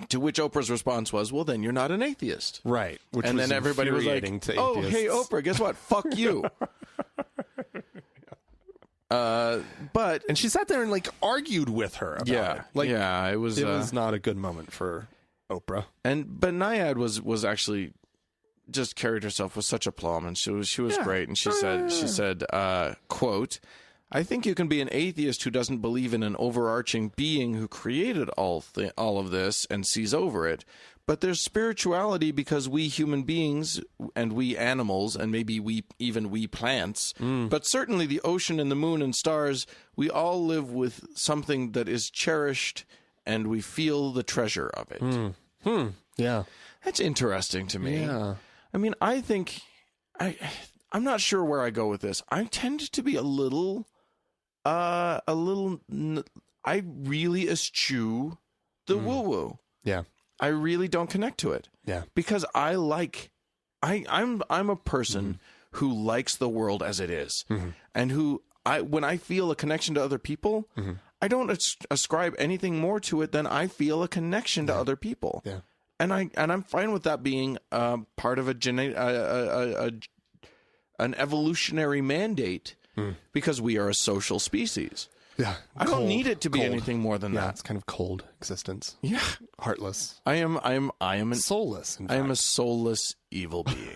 To which Oprah's response was, "Well, then you're not an atheist." Right. Which and then everybody was like, "Oh, hey, Oprah, guess what? Fuck you." And she sat there and like argued with her about it. Like, it was not a good moment for Oprah. But Nyad was actually just carried herself with such aplomb, and she was great. And she said, quote, "I think you can be an atheist who doesn't believe in an overarching being who created all of this and sees over it. But there's spirituality because we human beings and we animals and maybe we plants, but certainly the ocean and the moon and stars, we all live with something that is cherished and we feel the treasure of it." Yeah. That's interesting to me. Yeah. I mean, I think I'm not sure where I go with this. I tend to be a little I really eschew the woo-woo. Yeah. I really don't connect to it. Yeah. Because I'm a person who likes the world as it is. And who when I feel a connection to other people, I don't ascribe anything more to it than I feel a connection to other people. Yeah. And I'm fine with that being part of an evolutionary mandate because we are a social species. Yeah. I don't need it to be anything more than that. It's kind of cold existence. Yeah. Heartless. I am soulless. I am a soulless evil being.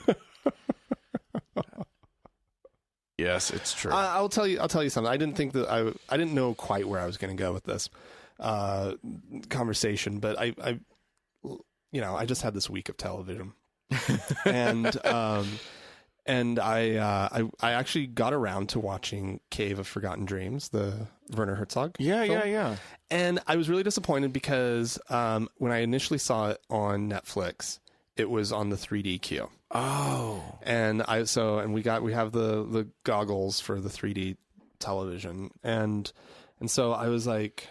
Yes, it's true. I'll tell you something. I didn't think that I didn't know quite where I was going to go with this conversation, but I just had this week of television, and I actually got around to watching Cave of Forgotten Dreams, the Werner Herzog film. Yeah. And I was really disappointed because when I initially saw it on Netflix, it was on the 3D queue. Oh. And we have the goggles for the 3D television, and so I was like,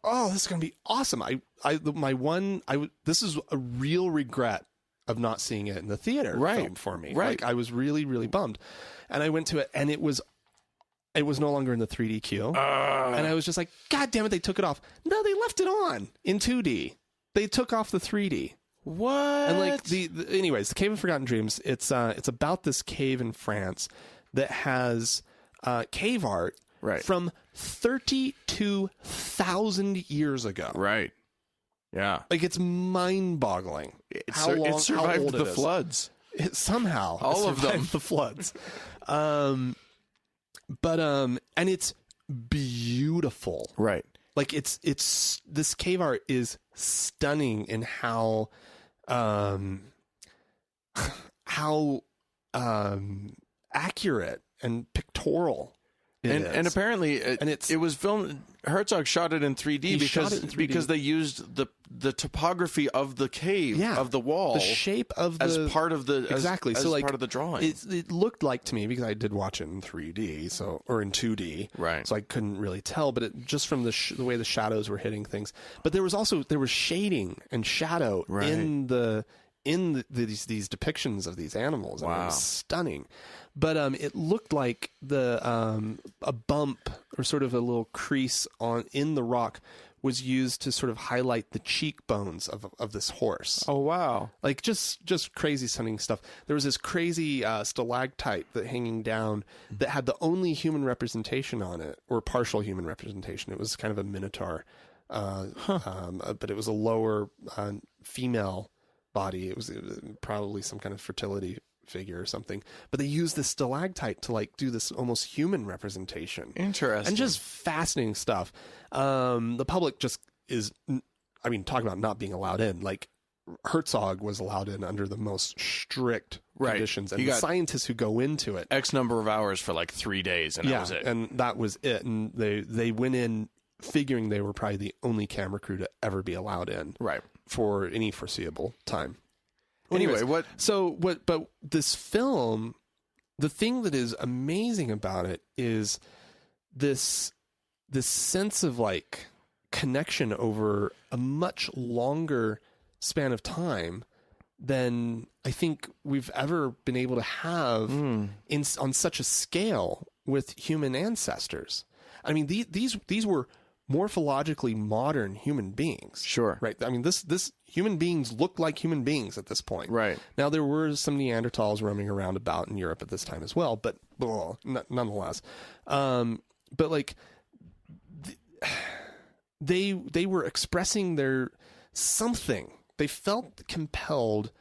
oh, this is gonna be awesome. This is a real regret of not seeing it in the theater film for me. Right. Like, I was really, really bummed. And I went to it, and it was no longer in the 3D queue. And I was just like, God damn it, they took it off. No, they left it on in 2D. They took off the 3D. What? And like anyways, the Cave of Forgotten Dreams, it's about this cave in France that has cave art from 32,000 years ago. Right. Yeah. Like, it's mind-boggling. It survived the floods. Somehow. All of them. The floods. And it's beautiful. Right. Like, it's this cave art is stunning in how accurate and pictorial it is. And apparently it was filmed. Herzog shot it in 3D because they used the topography of the cave, of the wall, the shape of as part of the exactly. as so like part of the drawing. It looked like to me, because I did watch it in 3D, or in 2D, right? So I couldn't really tell, but it just from the way the shadows were hitting things. But there was shading and shadow in these depictions of these animals. Wow. I mean, it was stunning. But it looked like a bump or sort of a little crease in the rock was used to sort of highlight the cheekbones of this horse. Oh, wow. Like, just crazy stunning stuff. There was this crazy stalactite hanging down that had the only human representation on it, or partial human representation. It was kind of a minotaur, but it was a lower female body. It was probably some kind of fertility figure or something, but they used this stalactite to like do this almost human representation. Interesting. And just fascinating stuff. The public just is, I mean, talk about not being allowed in. Like, Herzog was allowed in under the most strict conditions, and the scientists who go into it, X number of hours for like 3 days, and that was it. And that was it. And they went in figuring they were probably the only camera crew to ever be allowed in, for any foreseeable time. Anyway, but this film, the thing that is amazing about it is this sense of like connection over a much longer span of time than I think we've ever been able to have on such a scale with human ancestors. I mean, these were morphologically modern human beings. Sure. Right. I mean, this human beings looked like human beings at this point. Right. Now, there were some Neanderthals roaming around about in Europe at this time as well, but nonetheless. But like, they were expressing their something. They felt compelled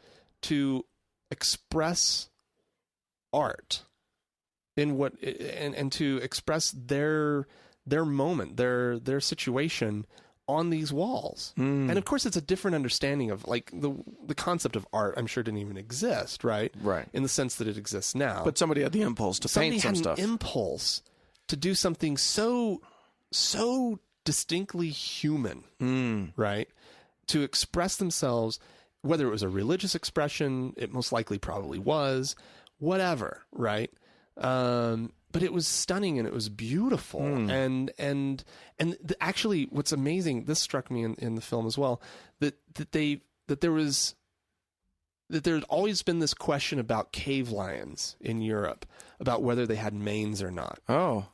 to express art in what and to express their moment, their situation on these walls. And of course, it's a different understanding of like the concept of art. I'm sure didn't even exist, right? Right. In the sense that it exists now. But somebody had the impulse to paint some stuff. Somebody had an impulse to do something so distinctly human, right? To express themselves, whether it was a religious expression, it most likely probably was, whatever, right? But it was stunning and it was beautiful. And actually, what's amazing, this struck me in the film as well, that there'd always been this question about cave lions in Europe, about whether they had manes or not. Oh.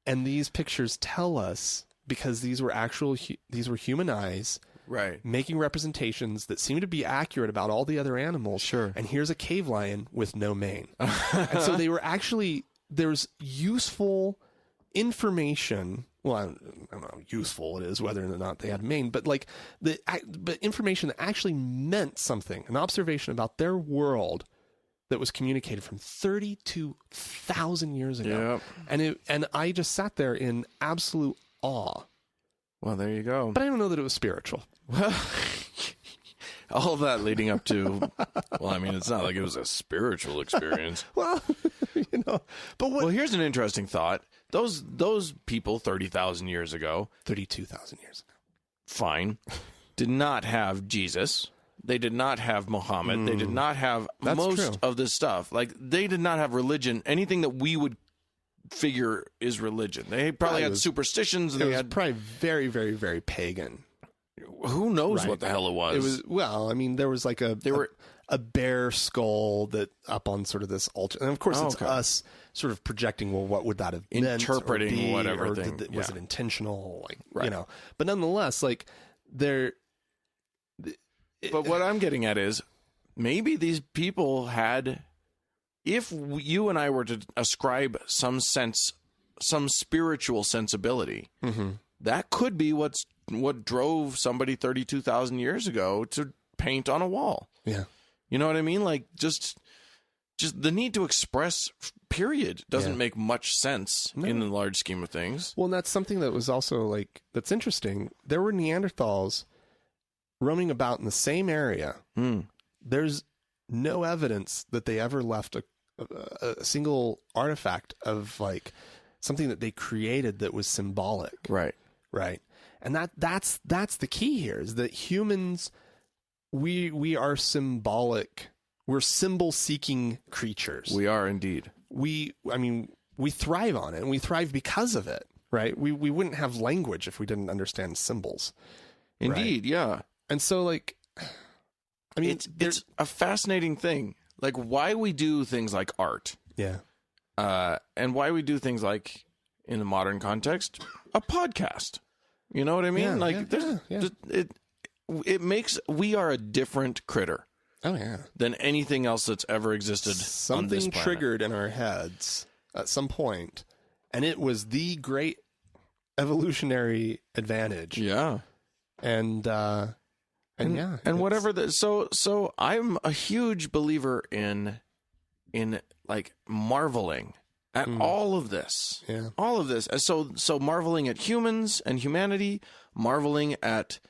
And these pictures tell us, because these were human eyes, right, making representations that seem to be accurate about all the other animals. Sure. And here's a cave lion with no mane. And so they were actually, there's useful information. Well, I don't know how useful it is, whether or not they had mane, but like but information that actually meant something, an observation about their world that was communicated from 32,000 years ago. Yep. And I just sat there in absolute awe. Well, there you go. But I don't know that it was spiritual. Well, all of that leading up to, well, I mean, it's not like it was a spiritual experience. Well, but well, here's an interesting thought. Those people 30,000 years ago, 32,000 years ago, fine, did not have Jesus. They did not have Muhammad. They did not have most of this stuff. Like, they did not have religion, anything that we would figure is religion. They probably had superstitions. And it they was had probably very, very, very pagan. Who knows what the hell it was? It was, well, I mean, there was like a bear skull that up on sort of this altar. And of course, it's us sort of projecting, well, what would that have meant? Interpreting whatever thing. Was it intentional? Like, you know, but nonetheless, like there. But what I'm getting at is maybe these people had if you and I were to ascribe some spiritual sensibility, that could be what drove somebody 32,000 years ago to paint on a wall. Yeah. You know what I mean? Like just the need to express, period, doesn't make much sense in the large scheme of things. Well, and that's something that was also like, that's interesting. There were Neanderthals roaming about in the same area. There's no evidence that they ever left a single artifact of like something that they created that was symbolic. Right. Right. And that's the key here, is that humans, we are symbolic. We're symbol-seeking creatures. We are indeed. We thrive on it, and we thrive because of it, right? We wouldn't have language if we didn't understand symbols. Indeed, right? yeah. And so, like, I mean, it's a fascinating thing. Like, why we do things like art. Yeah. And why we do things like, in the modern context, a podcast. You know what I mean? It makes, we are a different critter. Oh, yeah. Than anything else that's ever existed on this Something planet. triggered in our heads at some point, and it was the great evolutionary advantage. Yeah. And whatever so I'm a huge believer in like marveling at all of this. Yeah. All of this. And so marveling at humans and humanity, marveling at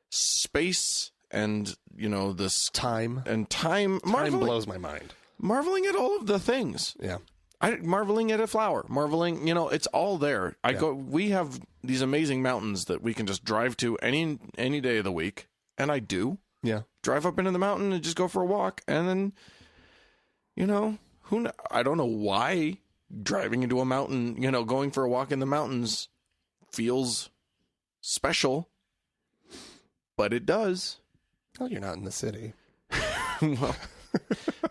space and, you know, this time blows my mind. Marveling at all of the things. Yeah. Marveling at a flower, marveling, you know, it's all there. We have these amazing mountains that we can just drive to any day of the week. And I do. Yeah. Drive up into the mountain and just go for a walk. And then, you know, I don't know why driving into a mountain, you know, going for a walk in the mountains feels special, but it does. Well, you're not in the city. Well,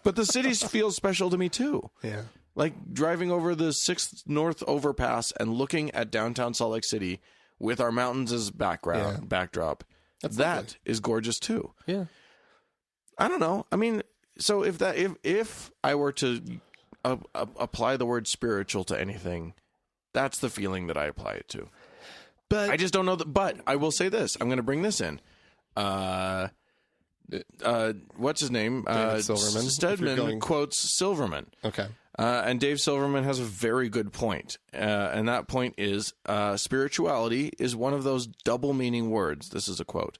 but the cities feel special to me too. Yeah. Like driving over the 6th North overpass and looking at downtown Salt Lake City with our mountains as backdrop. That is gorgeous too. Yeah. I don't know. I mean, so if I were to apply the word spiritual to anything, that's the feeling that I apply it to. But I just don't know that. But I will say this. I'm going to bring this in. What's his name? David Silverman. Stedman quotes Silverman. Okay. And Dave Silverman has a very good point. And that point is spirituality is one of those double meaning words. This is a quote.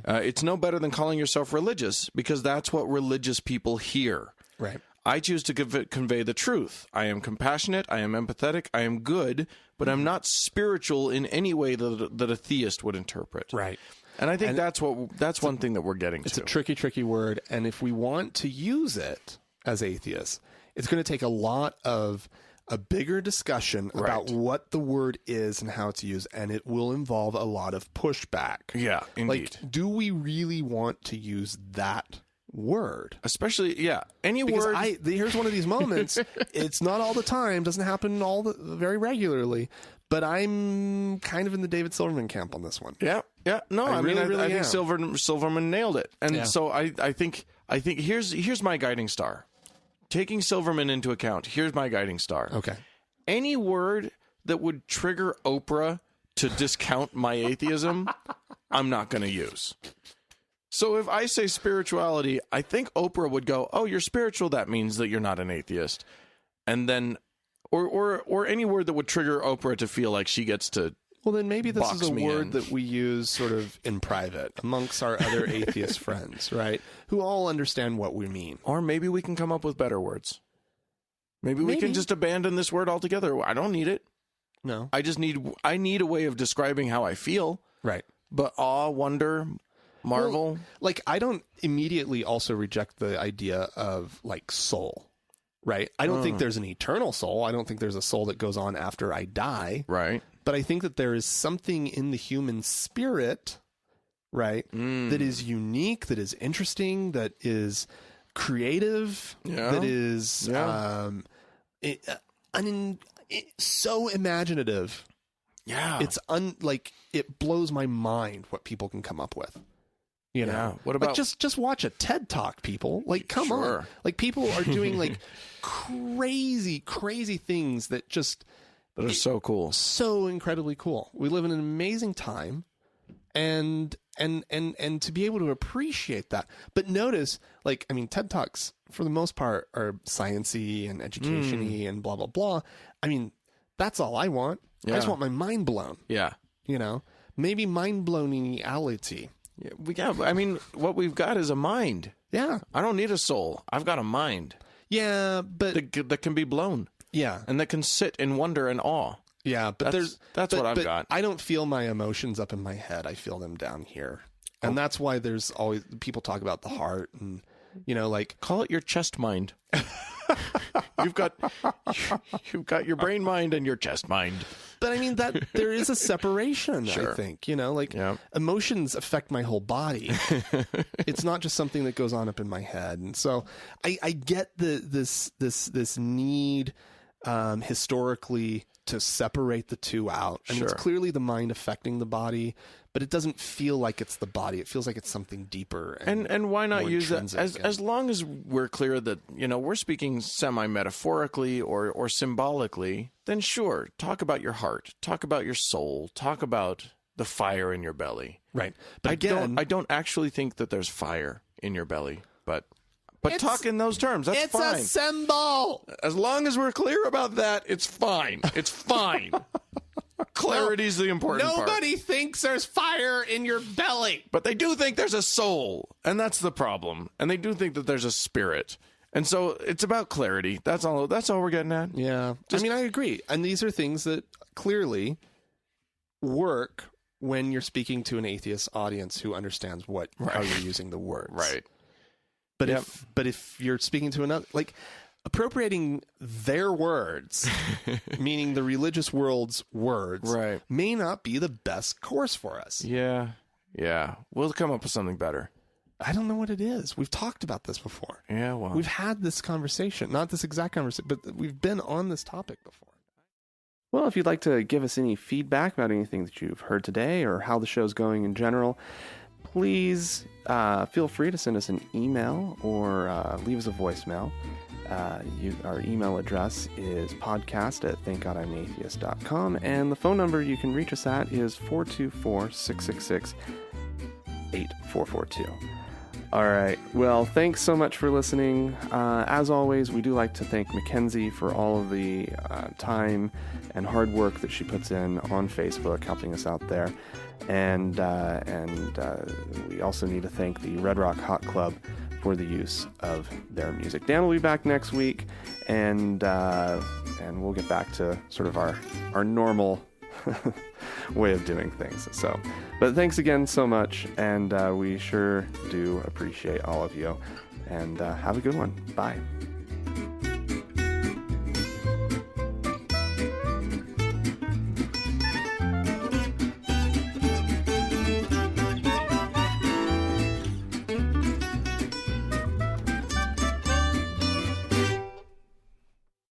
It's no better than calling yourself religious because that's what religious people hear. Right. I choose to convey the truth. I am compassionate. I am empathetic. I am good, but I'm not spiritual in any way that a theist would interpret. Right. And I think that's one thing that we're getting to. It's a tricky word. And if we want to use it as atheists, it's going to take a bigger discussion about what the word is and how it's used. And it will involve a lot of pushback. Yeah, indeed. Like, do we really want to use that word? Especially, any because word. Here's one of these moments. It's not all the time, doesn't happen very regularly, but I'm kind of in the David Silverman camp on this one. Yeah. No, I think am. Silverman nailed it. And so I think here's my guiding star. Taking Silverman into account, here's my guiding star. Okay. Any word that would trigger Oprah to discount my atheism, I'm not going to use. So if I say spirituality, I think Oprah would go, "Oh, you're spiritual. That means that you're not an atheist." And then, or any word that would trigger Oprah to feel like she gets to. Well, then maybe this is a word in. that we use sort of in private amongst our other atheist friends, right? Who all understand what we mean. Or maybe we can come up with better words. Maybe we can just abandon this word altogether. I don't need it. No. I need a way of describing how I feel. Right. But awe, wonder, marvel. Well, like, I don't immediately also reject the idea of, like, soul, right? I don't think there's an eternal soul. I don't think there's a soul that goes on after I die. Right. But I think that there is something in the human spirit, right, that is unique, that is interesting, that is creative, that is so imaginative. Yeah. It's it blows my mind what people can come up with. You know, Yeah. What about just watch a TED Talk, people? Like, come on. Like, people are doing like crazy things that are so cool, so incredibly cool. We live in an amazing time, and to be able to appreciate that. But notice, like, I mean, TED Talks for the most part are sciencey and education-y and blah blah blah. I mean, that's all I want. I just want my mind blown. Yeah. You know, maybe mind-blowing-reality. Yeah, I mean, what we've got is a mind. Yeah. I don't need a soul. I've got a mind. Yeah, but that can be blown. Yeah. And that can sit in wonder and awe. Yeah, but that's what I've got. I don't feel my emotions up in my head. I feel them down here. And that's why there's always people talk about the heart and, you know, like, call it your chest mind. You've got your brain mind and your chest mind. But I mean, that there is a separation, Sure. I think, you know, like emotions affect my whole body. It's not just something that goes on up in my head. And so I get this need historically to separate the two out. I mean, it's clearly the mind affecting the body, but it doesn't feel like it's the body. It feels like it's something deeper. And why not use that as long as we're clear that, you know, we're speaking semi-metaphorically or symbolically, then sure, talk about your heart, talk about your soul, talk about the fire in your belly. Right. But again, I don't actually think that there's fire in your belly, but talk in those terms. That's fine. It's a symbol. As long as we're clear about that, it's fine. It's fine. Clarity's the important part. Nobody thinks there's fire in your belly. But they do think there's a soul, and that's the problem. And they do think that there's a spirit. And so it's about clarity. That's all we're getting at. Yeah. I mean, I agree. And these are things that clearly work when you're speaking to an atheist audience who understands how you're using the words. Right. But if you're speaking to another, like, appropriating their words, meaning the religious world's words, may not be the best course for us. Yeah. Yeah. We'll come up with something better. I don't know what it is. We've talked about this before. Yeah, well. We've had this conversation. Not this exact conversation, but we've been on this topic before. Well, if you'd like to give us any feedback about anything that you've heard today or how the show's going in general, please feel free to send us an email or leave us a voicemail. Our email address is podcast@thankgodimatheist.com, and the phone number you can reach us at is 424-666-8442. All right. Well, thanks so much for listening. As always, we do like to thank Mackenzie for all of the time and hard work that she puts in on Facebook, helping us out there. And we also need to thank the Red Rock Hot Club for the use of their music. Dan will be back next week, and we'll get back to sort of our normal way of doing things. So, but thanks again so much, and we sure do appreciate all of you. And have a good one. Bye.